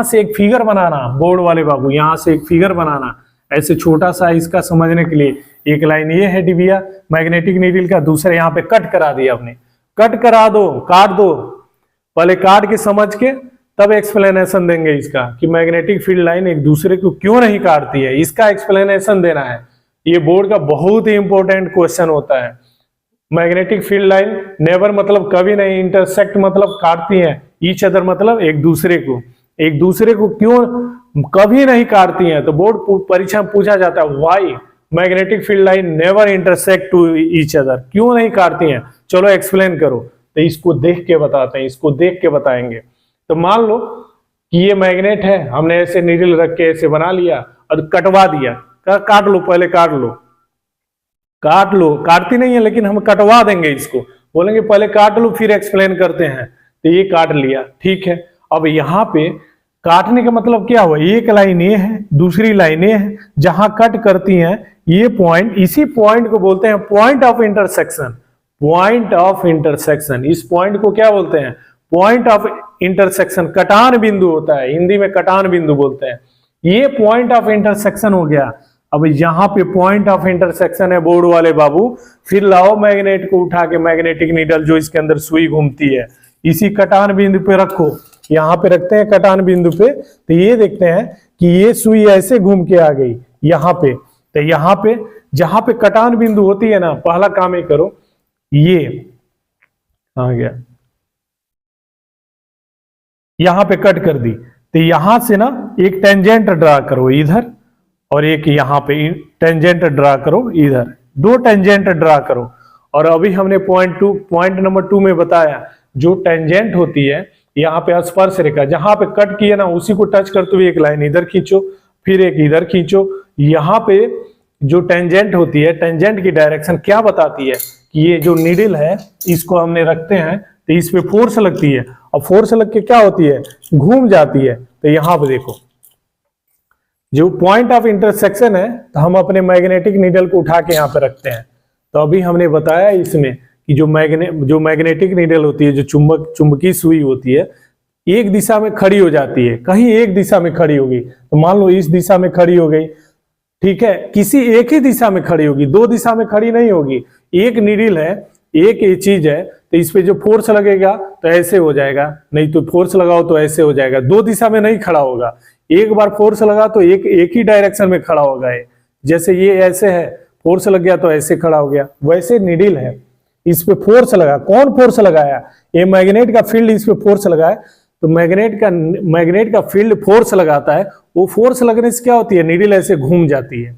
से एक फिगर बनाना बोर्ड वाले बाबू, यहां से एक फिगर बनाना, ऐसे छोटा सा, इसका समझने के लिए। एक लाइन ये है डिबिया मैग्नेटिक नीडल का, दूसरा यहाँ पे कट करा दिया आपने, कट करा दो, काट दो, पहले काट के समझ के तब एक्सप्लेनेशन देंगे इसका, कि मैग्नेटिक फील्ड लाइन एक दूसरे को क्यों नहीं काटती है, इसका एक्सप्लेनेशन देना है। ये बोर्ड का बहुत ही इंपॉर्टेंट क्वेश्चन होता है। मैग्नेटिक फील्ड लाइन नेवर मतलब कभी नहीं, इंटरसेक्ट मतलब काटती है, ईच अदर मतलब एक दूसरे को क्यों कभी नहीं काटती हैं। तो बोर्ड परीक्षा में पूछा जाता है, why magnetic field line never intersect to each other, क्यों नहीं काटती हैं? चलो एक्सप्लेन करो। तो इसको देख के बताते हैं, इसको देख के बताएंगे। तो मान लो कि ये मैग्नेट है, हमने ऐसे नीडल रख के ऐसे बना लिया और कटवा दिया, काट लो, पहले काट लो, काट लो, काटती नहीं है लेकिन हम कटवा देंगे इसको, बोलेंगे पहले काट लो फिर एक्सप्लेन करते हैं, तो ये काट लिया, ठीक है। अब यहाँ पे काटने का मतलब क्या हुआ, एक लाइन ये है, दूसरी लाइन ये है, जहां कट करती हैं ये पॉइंट, इसी पॉइंट को बोलते हैं point of intersection. Point of intersection, इस पॉइंट को क्या बोलते हैं, पॉइंट ऑफ इंटरसेक्शन, कटान बिंदु होता है, हिंदी में कटान बिंदु बोलते हैं। ये पॉइंट ऑफ इंटरसेक्शन हो गया। अब यहाँ पे पॉइंट ऑफ इंटरसेक्शन है बोर्ड वाले बाबू, फिर लाओ मैग्नेट को उठा के, मैग्नेटिक नीडल जो इसके अंदर सुई घूमती है, इसी कटान बिंदु पे रखो, यहाँ पे रखते हैं कटान बिंदु पे, तो ये देखते हैं कि ये सुई ऐसे घूम के आ गई यहाँ पे, तो यहाँ पे जहां पे कटान बिंदु होती है ना, पहला काम ये करो, ये कहां गया, यहां पे कट कर दी, तो यहां से ना एक टेंजेंट ड्रा करो इधर, और एक यहां पे टेंजेंट ड्रा करो इधर, दो टेंजेंट ड्रा करो। और अभी हमने पॉइंट नंबर 2 में बताया, जो टेंजेंट होती है यहाँ पे स्पर्श रेखा, जहां पे कट किए ना उसी को टच करते हुए एक लाइन इधर खींचो, फिर एक इधर खींचो। यहाँ पे जो टेंजेंट होती है, टेंजेंट की डायरेक्शन क्या बताती है कि ये जो नीडल है इसको हमने रखते हैं तो इस पे फोर्स लगती है, और फोर्स लग के क्या होती है, घूम जाती है। तो यहाँ पे देखो जो पॉइंट ऑफ इंटरसेक्शन है, तो हम अपने मैग्नेटिक नीडल को उठा के यहाँ पे रखते हैं। तो अभी हमने बताया इसमें कि जो मैग्नेटिक नीडल होती है, जो चुंबकीय सुई होती है, एक दिशा में खड़ी हो जाती है, कहीं एक दिशा में खड़ी होगी, तो मान लो इस दिशा में खड़ी हो गई, ठीक है, किसी एक ही दिशा में खड़ी होगी, दो दिशा में खड़ी नहीं होगी। एक नीडल है, एक ये चीज है, तो इस पे जो फोर्स लगेगा तो ऐसे हो जाएगा, नहीं तो फोर्स लगाओ तो ऐसे हो जाएगा, दो दिशा में नहीं खड़ा होगा। एक बार फोर्स लगा तो एक ही डायरेक्शन में खड़ा होगा, जैसे ये ऐसे है, फोर्स लग गया तो ऐसे खड़ा हो गया, वैसे नीडल है, इस पे फोर्स लगा, कौन फोर्स लगाया, ये मैग्नेट का फील्ड इस पे फोर्स लगाया, तो मैग्नेट का फील्ड फोर्स लगाता है, वो फोर्स लगने से क्या होती है, नीडल ऐसे घूम जाती है,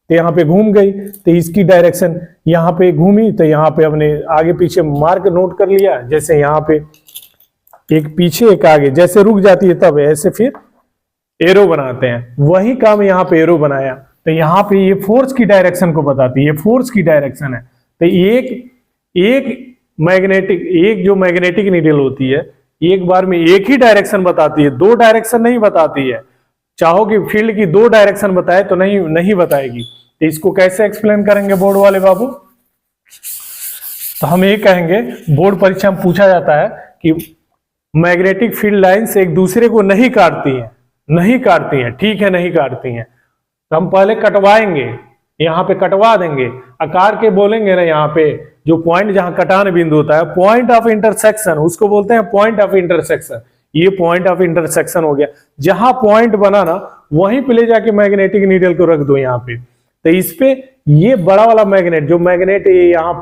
तो यहाँ पे घूम गई, तो इसकी डायरेक्शन यहाँ पे घूमी, तो यहाँ पे हमने आगे पीछे मार्क नोट कर लिया, जैसे यहाँ पे एक पीछे एक आगे, जैसे रुक जाती है तब ऐसे फिर एरो बनाते हैं, वही काम यहाँ पे एरो बनाया। तो यहाँ पे ये फोर्स की डायरेक्शन को बताती है, ये फोर्स की डायरेक्शन है। तो एक जो मैग्नेटिक नीडल होती है, एक बार में एक ही डायरेक्शन बताती है, दो डायरेक्शन नहीं बताती है। चाहो कि फील्ड की दो डायरेक्शन बताए तो नहीं बताएगी। तो इसको कैसे एक्सप्लेन करेंगे बोर्ड वाले बाबू, तो हम ये कहेंगे, बोर्ड परीक्षा में पूछा जाता है कि मैग्नेटिक फील्ड लाइंस एक दूसरे को नहीं काटती हैं, ठीक है, नहीं काटती हैं, तो हम पहले कटवाएंगे, यहाँ पे कटवा देंगे, आकार के बोलेंगे ना, यहाँ पे जो पॉइंट जहां कटान बिंदु होता है, पॉइंट ऑफ इंटरसेक्शन, उसको बोलते हैं पॉइंट ऑफ इंटरसेक्शन। ये पॉइंट ऑफ इंटरसेक्शन हो गया, जहां पॉइंट बना ना वहीं पे ले जाके मैग्नेटिक नीडल को रख दो यहाँ पे। तो इस पे ये बड़ा वाला मैग्नेट, जो मैग्नेट यहाँ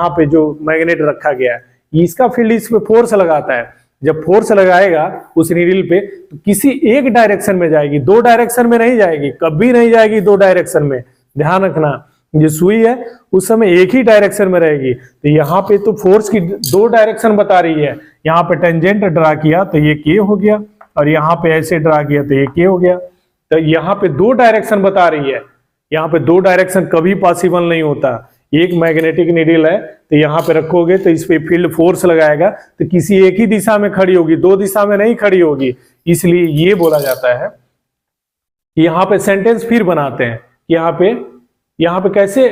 पे जो मैग्नेट रखा गया है, इसका फील्ड इस पे फोर्स लगाता है। जब फोर्स लगाएगा उस नीडल पे तो किसी एक डायरेक्शन में जाएगी, दो डायरेक्शन में नहीं जाएगी, कभी नहीं जाएगी दो डायरेक्शन में, ध्यान रखना। जो सुई है उस समय एक ही डायरेक्शन में रहेगी। तो यहाँ पे तो फोर्स की दो डायरेक्शन बता रही है, यहाँ पे टेंजेंट ड्रा किया तो ये के हो गया, और यहाँ पे ऐसे ड्रा किया तो ये के हो गया। तो यहाँ पे दो डायरेक्शन बता रही है, यहाँ पे दो डायरेक्शन कभी पॉसिबल नहीं होता। एक मैग्नेटिक नीडल है तो यहाँ पे रखोगे तो इस पे फील्ड फोर्स लगाएगा, तो किसी एक ही दिशा में खड़ी होगी, दो दिशा में नहीं खड़ी होगी। इसलिए ये बोला जाता है। यहाँ पे सेंटेंस फिर बनाते हैं, यहाँ पे कैसे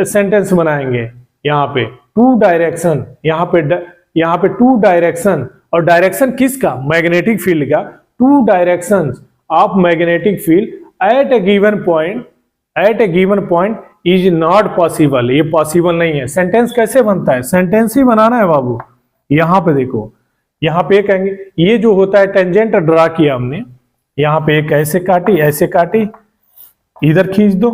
सेंटेंस बनाएंगे, यहाँ पे टू डायरेक्शन, यहाँ पे टू डायरेक्शन, और डायरेक्शन किसका, मैग्नेटिक फील्ड का, two directions of magnetic field at a given point is not possible, ये पॉसिबल नहीं है। सेंटेंस कैसे बनता है, सेंटेंस ही बनाना है बाबू। यहाँ पे देखो, यहाँ पे कहेंगे ये जो होता है टेंजेंट ड्रा किया हमने, यहाँ पे एक ऐसे काटी, इधर खींच दो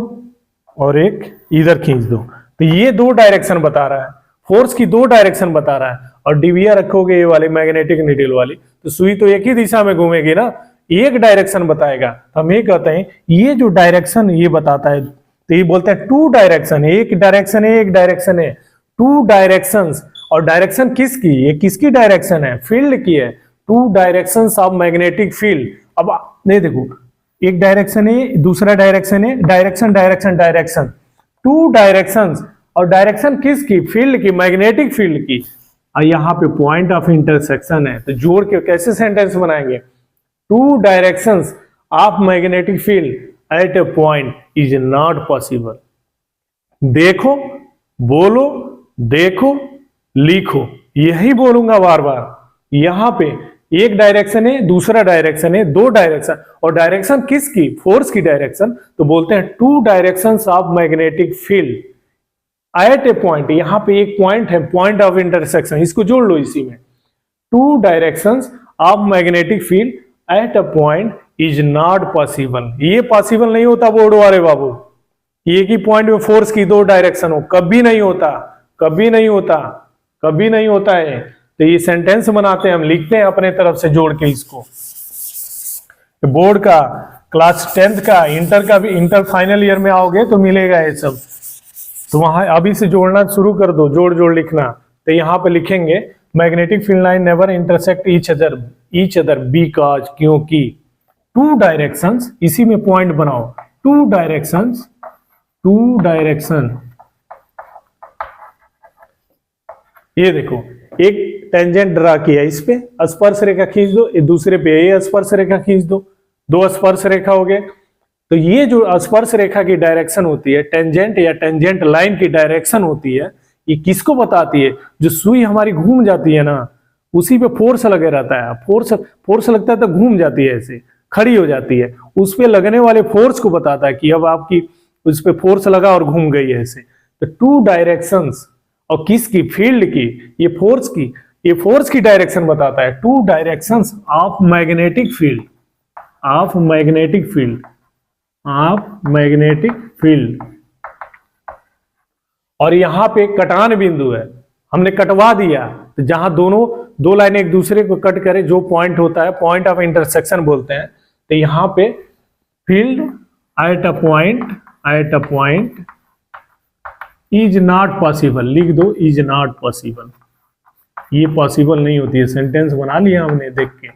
और एक इधर खींच दो, तो ये दो डायरेक्शन बता रहा है, फोर्स की दो डायरेक्शन बता रहा है। और डिबिया रखोगे ये वाली मैग्नेटिक नीडल वाली, तो सुई तो एक ही दिशा में घूमेगी ना, एक डायरेक्शन बताएगा। तो हम ये कहते हैं ये जो डायरेक्शन ये बताता है, तो ये बोलते हैं टू डायरेक्शन, एक डायरेक्शन है, टू डायरेक्शंस। और डायरेक्शन किसकी, ये किसकी डायरेक्शन है, फील्ड की है। Two directions of magnetic field. अब नहीं देखो, एक डायरेक्शन है, दूसरा डायरेक्शन है, direction direction direction, two directions. और डायरेक्शन किसकी? फील्ड की, मैग्नेटिक फील्ड की। और यहाँ पे पॉइंट ऑफ इंटरसेक्शन है, तो जोड़ के कैसे सेंटेंस बनाएंगे? Two directions of magnetic field at a point is not possible. देखो, बोलो, देखो, लिखो, यही बोलूंगा बार बार। यहां पे एक डायरेक्शन है, दूसरा डायरेक्शन है, दो डायरेक्शन, और डायरेक्शन किसकी? फोर्स की डायरेक्शन। तो बोलते हैं two directions of magnetic field at a point. यहां पे एक पॉइंट है, पॉइंट ऑफ इंटरसेक्शन, इसको जोड़ लो इसी में। Two directions of magnetic field at a point is not possible. ये पॉसिबल नहीं होता बोर्ड वाले बाबू, एक ही पॉइंट में फोर्स की दो डायरेक्शन हो, कभी नहीं होता, कभी नहीं होता, कभी नहीं होता है। तो ये सेंटेंस बनाते हैं हम, लिखते हैं अपने तरफ से जोड़ के इसको। बोर्ड का, क्लास 10th का, इंटर का भी, इंटर फाइनल ईयर में आओगे तो मिलेगा ये सब। तो वहां अभी से जोड़ना शुरू कर दो, जोड़ जोड़ लिखना। तो यहाँ पे लिखेंगे magnetic field line never intersect each other because, क्योंकि टू डायरेक्शंस, इसी में पॉइंट बनाओ, टू डायरेक्शंस, टू डायरेक्शन। ये देखो, एक टेंजेंट ड्रा किया, इस पे स्पर्श रेखा खींच दो, दूसरे पे ये स्पर्श रेखा खींच दो, दो स्पर्श रेखा हो गए। तो ये जो स्पर्श रेखा की डायरेक्शन होती है, टेंजेंट या टेंजेंट लाइन की डायरेक्शन होती है, ये किसको बताती है? जो सुई हमारी घूम जाती है ना, उसी पे फोर्स लगे रहता है, फोर्स लगता है तो घूम जाती है, ऐसे खड़ी हो जाती है, उस पे लगने वाले फोर्स को बताता है कि अब आपकी उस पे फोर्स लगा और घूम गई है ऐसे। तो टू डायरेक्शंस, और किसकी? फील्ड की, ये फोर्स की डायरेक्शन बताता है। Two directions of magnetic field, of magnetic field, of magnetic field. और यहां पे कटान बिंदु है, हमने कटवा दिया, तो जहां दो लाइनें एक दूसरे को कट करे, जो पॉइंट होता है, पॉइंट ऑफ इंटरसेक्शन बोलते हैं। तो यहां पे field at a point is not possible, लिख दो इज नॉट पॉसिबल। ये पॉसिबल नहीं होती है। सेंटेंस बना लिया हमने, देख के।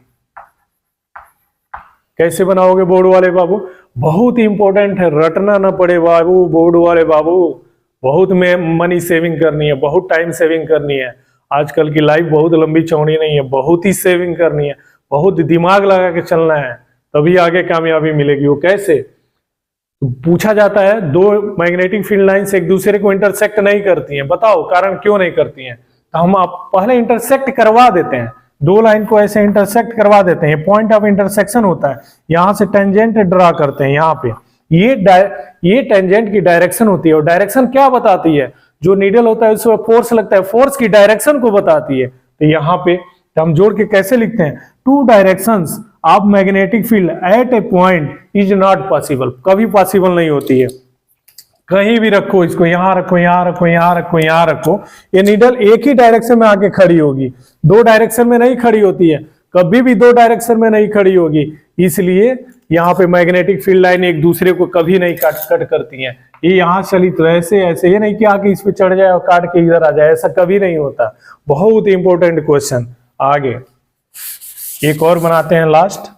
कैसे बनाओगे बोर्ड वाले बाबू? बहुत इंपॉर्टेंट है, रटना ना पड़े बाबू, बोर्ड वाले बाबू। बहुत में मनी सेविंग करनी है, बहुत टाइम सेविंग करनी है। आजकल की लाइफ बहुत लंबी चौड़ी नहीं है, बहुत ही सेविंग करनी है, बहुत दिमाग लगा के चलना है, तभी आगे कामयाबी मिलेगी। वो कैसे? तो पूछा जाता है, दो मैग्नेटिक फील्ड लाइंस एक दूसरे को इंटरसेक्ट नहीं करती हैं, बताओ कारण क्यों नहीं करती हैं? तो हम आप पहले इंटरसेक्ट करवा देते हैं, दो लाइन को ऐसे इंटरसेक्ट करवा देते हैं, पॉइंट ऑफ इंटरसेक्शन होता है। यहां से टेंजेंट ड्रा करते हैं, यहाँ पे ये टेंजेंट की डायरेक्शन होती है। और डायरेक्शन क्या बताती है? जो नीडल होता है उसमें फोर्स लगता है, फोर्स की डायरेक्शन को बताती है। तो यहाँ पे तो हम जोड़ के कैसे लिखते हैं? Two directions of magnetic field at a point is not possible, कभी पॉसिबल नहीं होती है। कहीं भी रखो इसको, यहां रखो, यहां रखो, यहां रखो, यहां रखो, ये नीडल एक ही डायरेक्शन में आके खड़ी होगी, दो डायरेक्शन में नहीं खड़ी होती है, कभी भी दो डायरेक्शन में नहीं खड़ी होगी। इसलिए यहाँ पे मैग्नेटिक फील्ड लाइन एक दूसरे को कभी नहीं कट करती हैं। ये यहाँ चली तो ऐसे ऐसे, ये नहीं कि आके इस पे चढ़ जाए और काट के इधर आ जाए, ऐसा कभी नहीं होता। बहुत इंपॉर्टेंट क्वेश्चन। आगे एक और बनाते हैं लास्ट।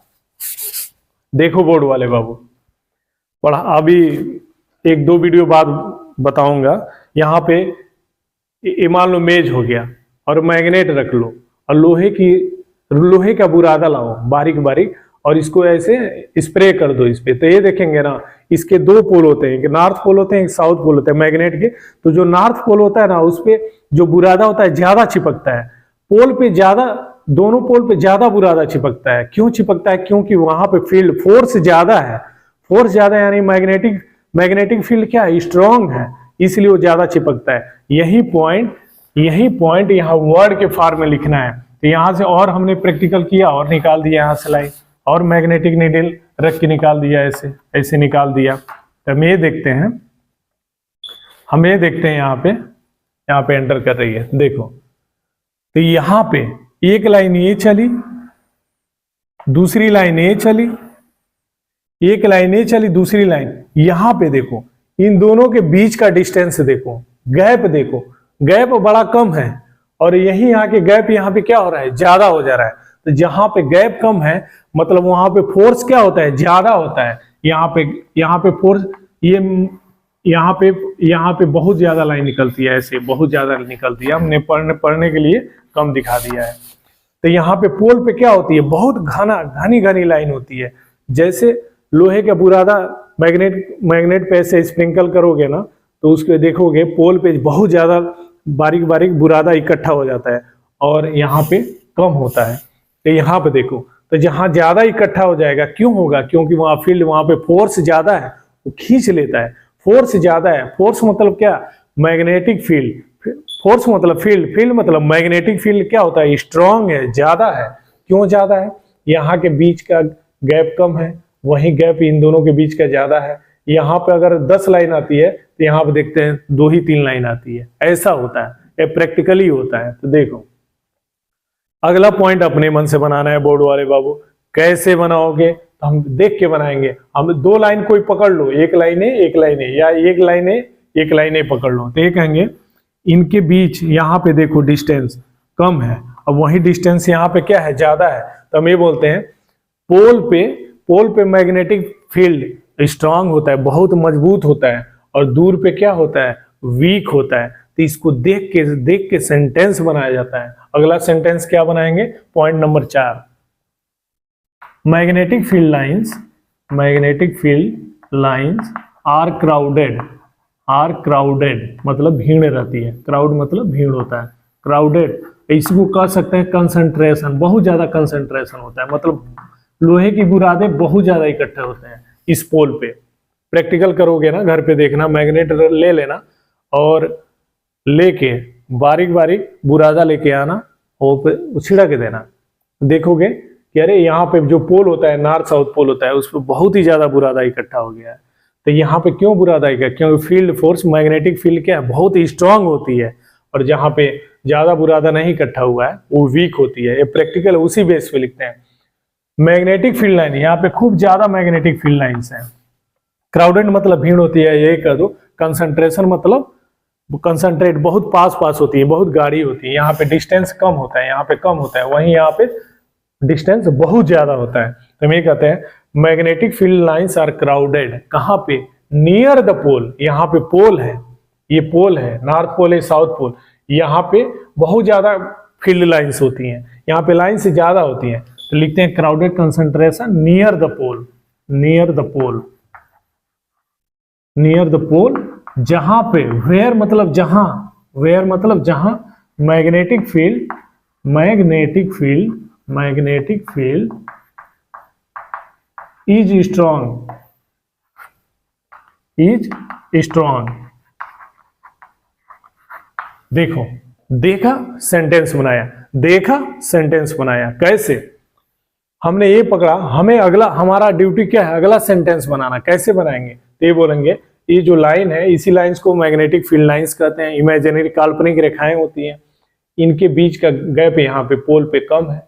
देखो बोर्ड वाले बाबू, पढ़ा अभी एक दो वीडियो बाद बताऊंगा। यहाँ पे ये मान लो मेज हो गया और मैग्नेट रख लो और लोहे का बुरादा लाओ बारीक बारीक और इसको ऐसे स्प्रे कर दो इस पे। तो ये देखेंगे ना, इसके दो पोल होते हैं, एक नॉर्थ पोल होते हैं, एक साउथ पोल होते हैं मैग्नेट के। तो जो नॉर्थ पोल होता है ना, उस पे जो बुरादा होता है ज्यादा चिपकता है, पोल पे ज्यादा, दोनों पोल पे ज्यादा बुरादा चिपकता है। क्यों चिपकता है? क्योंकि वहां पे फील्ड फोर्स ज्यादा है। फोर्स ज्यादा यानी मैग्नेटिक फील्ड क्या है? स्ट्रॉन्ग है, इसलिए वो ज्यादा चिपकता है। यही पॉइंट यहाँ वर्ड के फॉर्म में लिखना है। तो यहाँ से और हमने प्रैक्टिकल किया और निकाल दिया यहाँ से लाइन, और मैग्नेटिक नीडल रख के निकाल दिया, ऐसे निकाल दिया। तो हम ये देखते हैं, यहाँ पे एंटर कर रही है, देखो। तो यहाँ पे एक लाइन ये चली, दूसरी लाइन ये चली, एक लाइन ये चली, दूसरी लाइन। यहाँ पे देखो, इन दोनों के बीच का डिस्टेंस देखो, गैप बड़ा कम है, और यही यहाँ के गैप यहाँ पे क्या हो रहा है? ज्यादा हो जा रहा है। तो जहां पे गैप कम है मतलब वहां पे फोर्स क्या होता है, ज्यादा होता है। यहाँ पे फोर्स ये यहाँ पे बहुत ज्यादा लाइन निकलती है, ऐसे बहुत ज्यादा निकलती है, हमने पढ़ने के लिए कम दिखा दिया है। तो यहाँ पे पोल पे क्या होती है, बहुत घनी लाइन होती है। जैसे लोहे का बुरादा मैग्नेट पे ऐसे स्प्रिंकल करोगे ना तो उसके देखोगे पोल पे बहुत ज्यादा बारीक बारीक बुरादा इकट्ठा हो जाता है और यहाँ पे कम होता है। तो यहाँ पे देखो, तो जहाँ ज्यादा इकट्ठा हो जाएगा, क्यों होगा, क्योंकि वहाँ फील्ड, वहाँ पे फोर्स ज्यादा है, वो खींच लेता है। फोर्स ज्यादा है, फोर्स मतलब क्या, मैग्नेटिक फील्ड, फोर्स मतलब फील्ड मतलब मैग्नेटिक फील्ड क्या होता है, स्ट्रांग है, ज्यादा है। क्यों ज्यादा है, यहाँ के बीच का गैप कम है, वहीं गैप इन दोनों के बीच का ज्यादा है। यहाँ पे अगर 10 लाइन आती है तो यहाँ पे देखते हैं 2 ही 3 लाइन आती है, ऐसा होता है, ये प्रैक्टिकली होता है। तो देखो अगला पॉइंट अपने मन से बनाना है बोर्ड वाले बाबू। कैसे बनाओगे, तो हम देख के बनाएंगे। हम 2 लाइन कोई पकड़ लो, एक लाइन है या एक लाइन पकड़ लो, तो ये कहेंगे इनके बीच यहाँ पे देखो डिस्टेंस कम है, अब वही डिस्टेंस यहाँ पे क्या है, ज्यादा है। तो हम ये बोलते हैं पोल पे मैग्नेटिक फील्ड स्ट्रांग होता है, बहुत मजबूत होता है, और दूर पे क्या होता है, वीक होता है। तो इसको देख के सेंटेंस बनाया जाता है। अगला सेंटेंस क्या बनाएंगे, point number 4, magnetic field lines are crowded मतलब भीड़ रहती है, क्राउड मतलब भीड़ होता है, क्राउडेड। इसको कह सकते हैं कंसंट्रेशन, बहुत ज्यादा कंसंट्रेशन होता है, मतलब लोहे की बुरादे बहुत ज्यादा इकट्ठे होते हैं इस पोल पे। प्रैक्टिकल करोगे ना, घर पे देखना, मैग्नेट ले लेना और लेके बारीक बारीक बुरादा लेके आना और छिड़क देना, देखोगे कि अरे यहाँ पे जो पोल होता है, नॉर्थ साउथ पोल होता है, उस पर बहुत ही ज्यादा बुरादा इकट्ठा हो गया है। तो यहाँ पे क्यों बुरादा इकट्ठा, क्योंकि फील्ड फोर्स, मैग्नेटिक फील्ड क्या है, बहुत ही स्ट्रांग होती है, और जहाँ पे ज्यादा बुरादा नहीं इकट्ठा हुआ है वो वीक होती है। ये प्रैक्टिकल उसी बेस पे लिखते हैं। मैग्नेटिक फील्ड लाइन, यहाँ पे खूब ज्यादा मैग्नेटिक फील्ड लाइन्स हैं। क्राउडेड मतलब भीड़ होती है, यही कह दो। कंसंट्रेशन मतलब कंसंट्रेट, बहुत पास होती है, बहुत गाढ़ी होती है। यहाँ पे डिस्टेंस कम होता है, यहाँ पे कम होता है, वहीं यहाँ पे डिस्टेंस बहुत ज्यादा होता है। तो हम ये कहते हैं magnetic field lines are crowded, कहाँ पे, नियर द पोल। यहाँ पे पोल है, ये पोल है, नॉर्थ पोल है, साउथ पोल, यहाँ पे बहुत ज्यादा फील्ड लाइंस होती हैं, यहाँ पे लाइंस ज्यादा होती हैं। तो लिखते हैं crowded concentration near the pole, near the pole, जहां पे, वेयर मतलब जहां मैग्नेटिक फील्ड इज स्ट्रॉन्ग। देखो, देखा सेंटेंस बनाया, कैसे, हमने ये पकड़ा, हमें अगला, हमारा ड्यूटी क्या है, अगला सेंटेंस बनाना। कैसे बनाएंगे, तो ये बोलेंगे ये जो लाइन है, इसी लाइंस को मैग्नेटिक फील्ड लाइंस कहते हैं। इमेजिनरी, काल्पनिक रेखाएं होती हैं, इनके बीच का गैप यहाँ पे पोल पे कम है,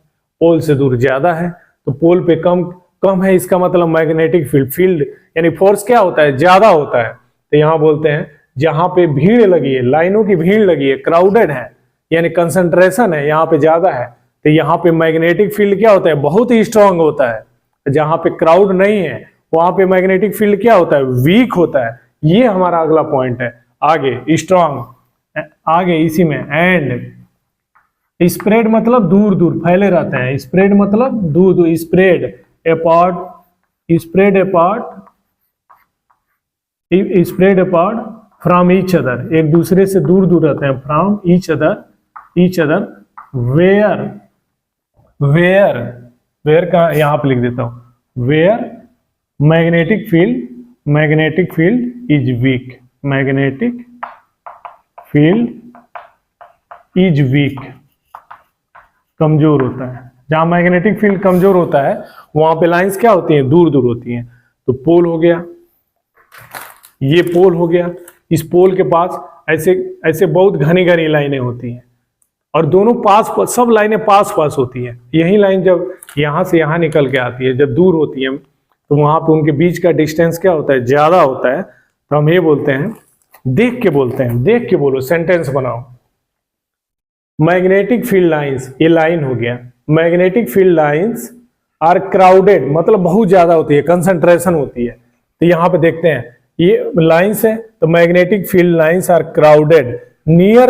पोल से दूर ज्यादा है। तो पोल पे कम है, इसका मतलब मैग्नेटिक फील्ड यानी फोर्स क्या होता है, ज्यादा होता है। तो यहाँ बोलते हैं जहां पे भीड़ लगी है, लाइनों की भीड़ लगी है, क्राउडेड है, यानी कंसंट्रेशन है यहाँ पे ज्यादा है। तो यहाँ पे मैग्नेटिक फील्ड क्या होता है, बहुत ही स्ट्रांग होता है। जहां पे क्राउड नहीं है वहां पे मैग्नेटिक फील्ड क्या होता है, वीक होता है। ये हमारा अगला पॉइंट है। आगे स्ट्रांग, आगे इसी में एंड स्प्रेड मतलब दूर फैले रहते हैं, स्प्रेड मतलब दूर, spread apart from each other, एक दूसरे से दूर रहते हैं, फ्रॉम ईच अदर वेयर का यहां पे लिख देता हूं, where magnetic field is weak, कमजोर होता है। जहां मैग्नेटिक फील्ड कमजोर होता है वहां पे लाइंस क्या होती हैं, दूर होती हैं। तो पोल हो गया, ये पोल हो गया, इस पोल के पास ऐसे बहुत घनी लाइनें होती हैं, और दोनों सब लाइनें पास होती हैं। यही लाइन जब यहां से यहां निकल के आती है, जब दूर होती है, तो वहां पे उनके बीच का डिस्टेंस क्या होता है, ज्यादा होता है। तो हम ये बोलते हैं, देख के बोलो, सेंटेंस बनाओ। मैग्नेटिक फील्ड लाइंस, ये लाइन हो गया, magnetic field lines are crowded, मतलब बहुत ज्यादा होती है, कंसंट्रेशन होती है। तो यहाँ पे देखते हैं ये लाइंस है, तो magnetic field lines are crowded near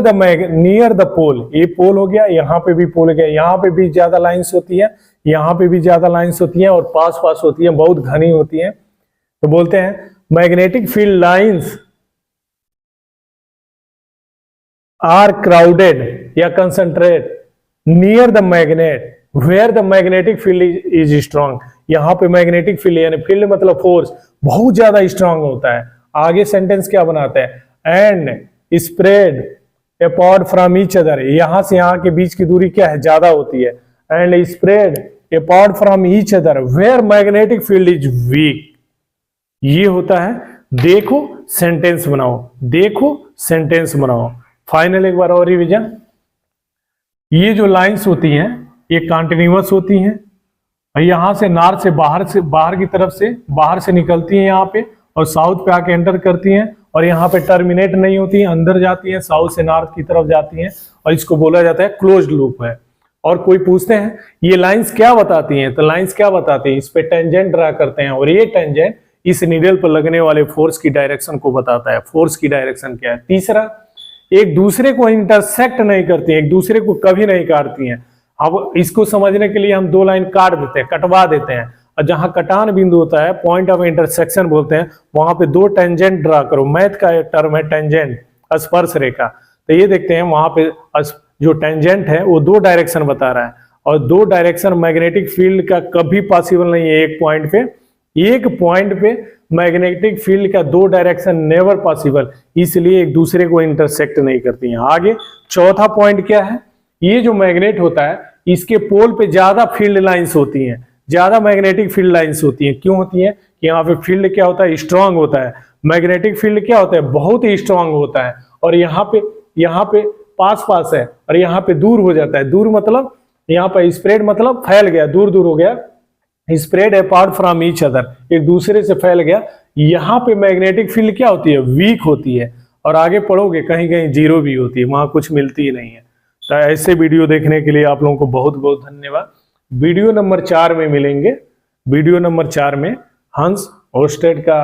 the pole, ये पोल हो गया, यहाँ पे भी पोल हो गया, यहाँ पे भी ज्यादा लाइंस होती है, यहाँ पे भी ज्यादा लाइंस होती है और पास पास होती है, बहुत घनी होती है। तो बोलते हैं magnetic field lines are crowded या concentrate near the magnet where the magnetic field is strong, यहाँ पे मैग्नेटिक फील्ड यानी फील्ड मतलब फोर्स बहुत ज्यादा स्ट्रांग होता है। आगे सेंटेंस क्या बनाते हैं, and spread apart from each other, यहां से यहां के बीच की दूरी क्या है, ज्यादा होती है। And spread apart from each other where magnetic field is weak, ये होता है। देखो सेंटेंस बनाओ, देखो सेंटेंस बनाओ। फाइनल एक बार और रिवीजन, ये जो लाइंस होती हैं ये कंटिन्यूअस होती हैं, यहां से नॉर्थ से बाहर की तरफ से बाहर से निकलती हैं यहाँ पे और साउथ पे आके एंटर करती हैं और यहाँ पे टर्मिनेट नहीं होती हैं, अंदर जाती हैं, साउथ से नॉर्थ की तरफ जाती हैं और इसको बोला जाता है क्लोज्ड लूप है। और कोई पूछते हैं ये लाइंस क्या बताती हैं, तो लाइंस क्या बताती हैं, इस पे टेंजेंट ड्रा करते हैं और ये टेंजेंट इस नीडल पर लगने वाले फोर्स की डायरेक्शन को बताता है। फोर्स की डायरेक्शन क्या है। तीसरा, एक दूसरे को इंटरसेक्ट नहीं करती हैं, एक दूसरे को कभी नहीं काटती हैं। अब इसको समझने के लिए हम दो लाइन काट देते हैं, कटवा देते हैं, और जहां कटान बिंदु होता है पॉइंट ऑफ इंटरसेक्शन बोलते हैं, वहां पे दो टेंजेंट ड्रा करो। मैथ का टर्म है टेंजेंट, स्पर्श रेखा। तो ये देखते हैं वहां पे जो टेंजेंट है वो दो डायरेक्शन बता रहा है और दो डायरेक्शन मैग्नेटिक फील्ड का कभी पॉसिबल नहीं है। एक पॉइंट पे मैग्नेटिक फील्ड का दो डायरेक्शन नेवर पॉसिबल, इसलिए एक दूसरे को इंटरसेक्ट नहीं करती हैं। आगे चौथा पॉइंट क्या है, ये जो मैग्नेट होता है इसके पोल पे ज्यादा फील्ड लाइंस होती हैं, ज्यादा मैग्नेटिक फील्ड लाइंस होती हैं। क्यों होती हैं कि यहाँ पे फील्ड क्या होता है, स्ट्रांग होता है। मैग्नेटिक फील्ड क्या होता है, बहुत ही स्ट्रांग होता है। और यहाँ पे पास पास है और यहाँ पे दूर हो जाता है। दूर मतलब यहाँ पे स्प्रेड मतलब फैल गया, दूर दूर हो गया। Spread apart from each other, एक दूसरे से फैल गया। यहाँ पे मैग्नेटिक फील्ड क्या होती है, वीक होती है। और आगे पढ़ोगे कहीं कहीं जीरो भी होती है, वहां कुछ मिलती ही नहीं है। तो ऐसे वीडियो देखने के लिए आप लोगों को बहुत बहुत धन्यवाद। वीडियो नंबर 4 में मिलेंगे। वीडियो नंबर 4 में हंस ओस्टेड का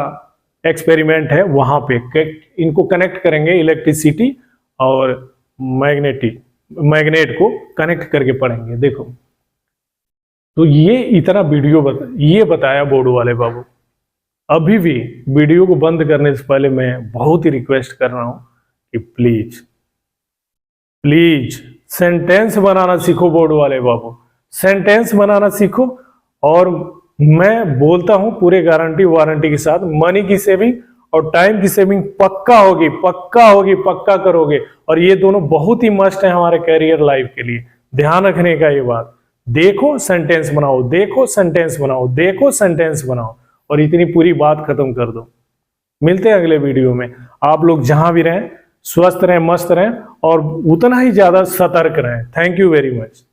एक्सपेरिमेंट है, वहां पे इनको कनेक्ट करेंगे, इलेक्ट्रिसिटी और मैग्नेट को कनेक्ट करके पढ़ेंगे। देखो तो ये इतना वीडियो ये बताया बोर्ड वाले बाबू। अभी भी वीडियो को बंद करने से पहले मैं बहुत ही रिक्वेस्ट कर रहा हूं कि प्लीज सेंटेंस बनाना सीखो बोर्ड वाले बाबू, सेंटेंस बनाना सीखो। और मैं बोलता हूं पूरे गारंटी वारंटी के साथ, मनी की सेविंग और टाइम की सेविंग पक्का होगी, पक्का करोगे। और ये दोनों बहुत ही मस्ट है हमारे कैरियर लाइफ के लिए, ध्यान रखने का ये बात। देखो सेंटेंस बनाओ, देखो सेंटेंस बनाओ, देखो सेंटेंस बनाओ और इतनी पूरी बात खत्म कर दो। मिलते हैं अगले वीडियो में। आप लोग जहां भी रहें स्वस्थ रहें, मस्त रहें और उतना ही ज्यादा सतर्क रहें। Thank you very much.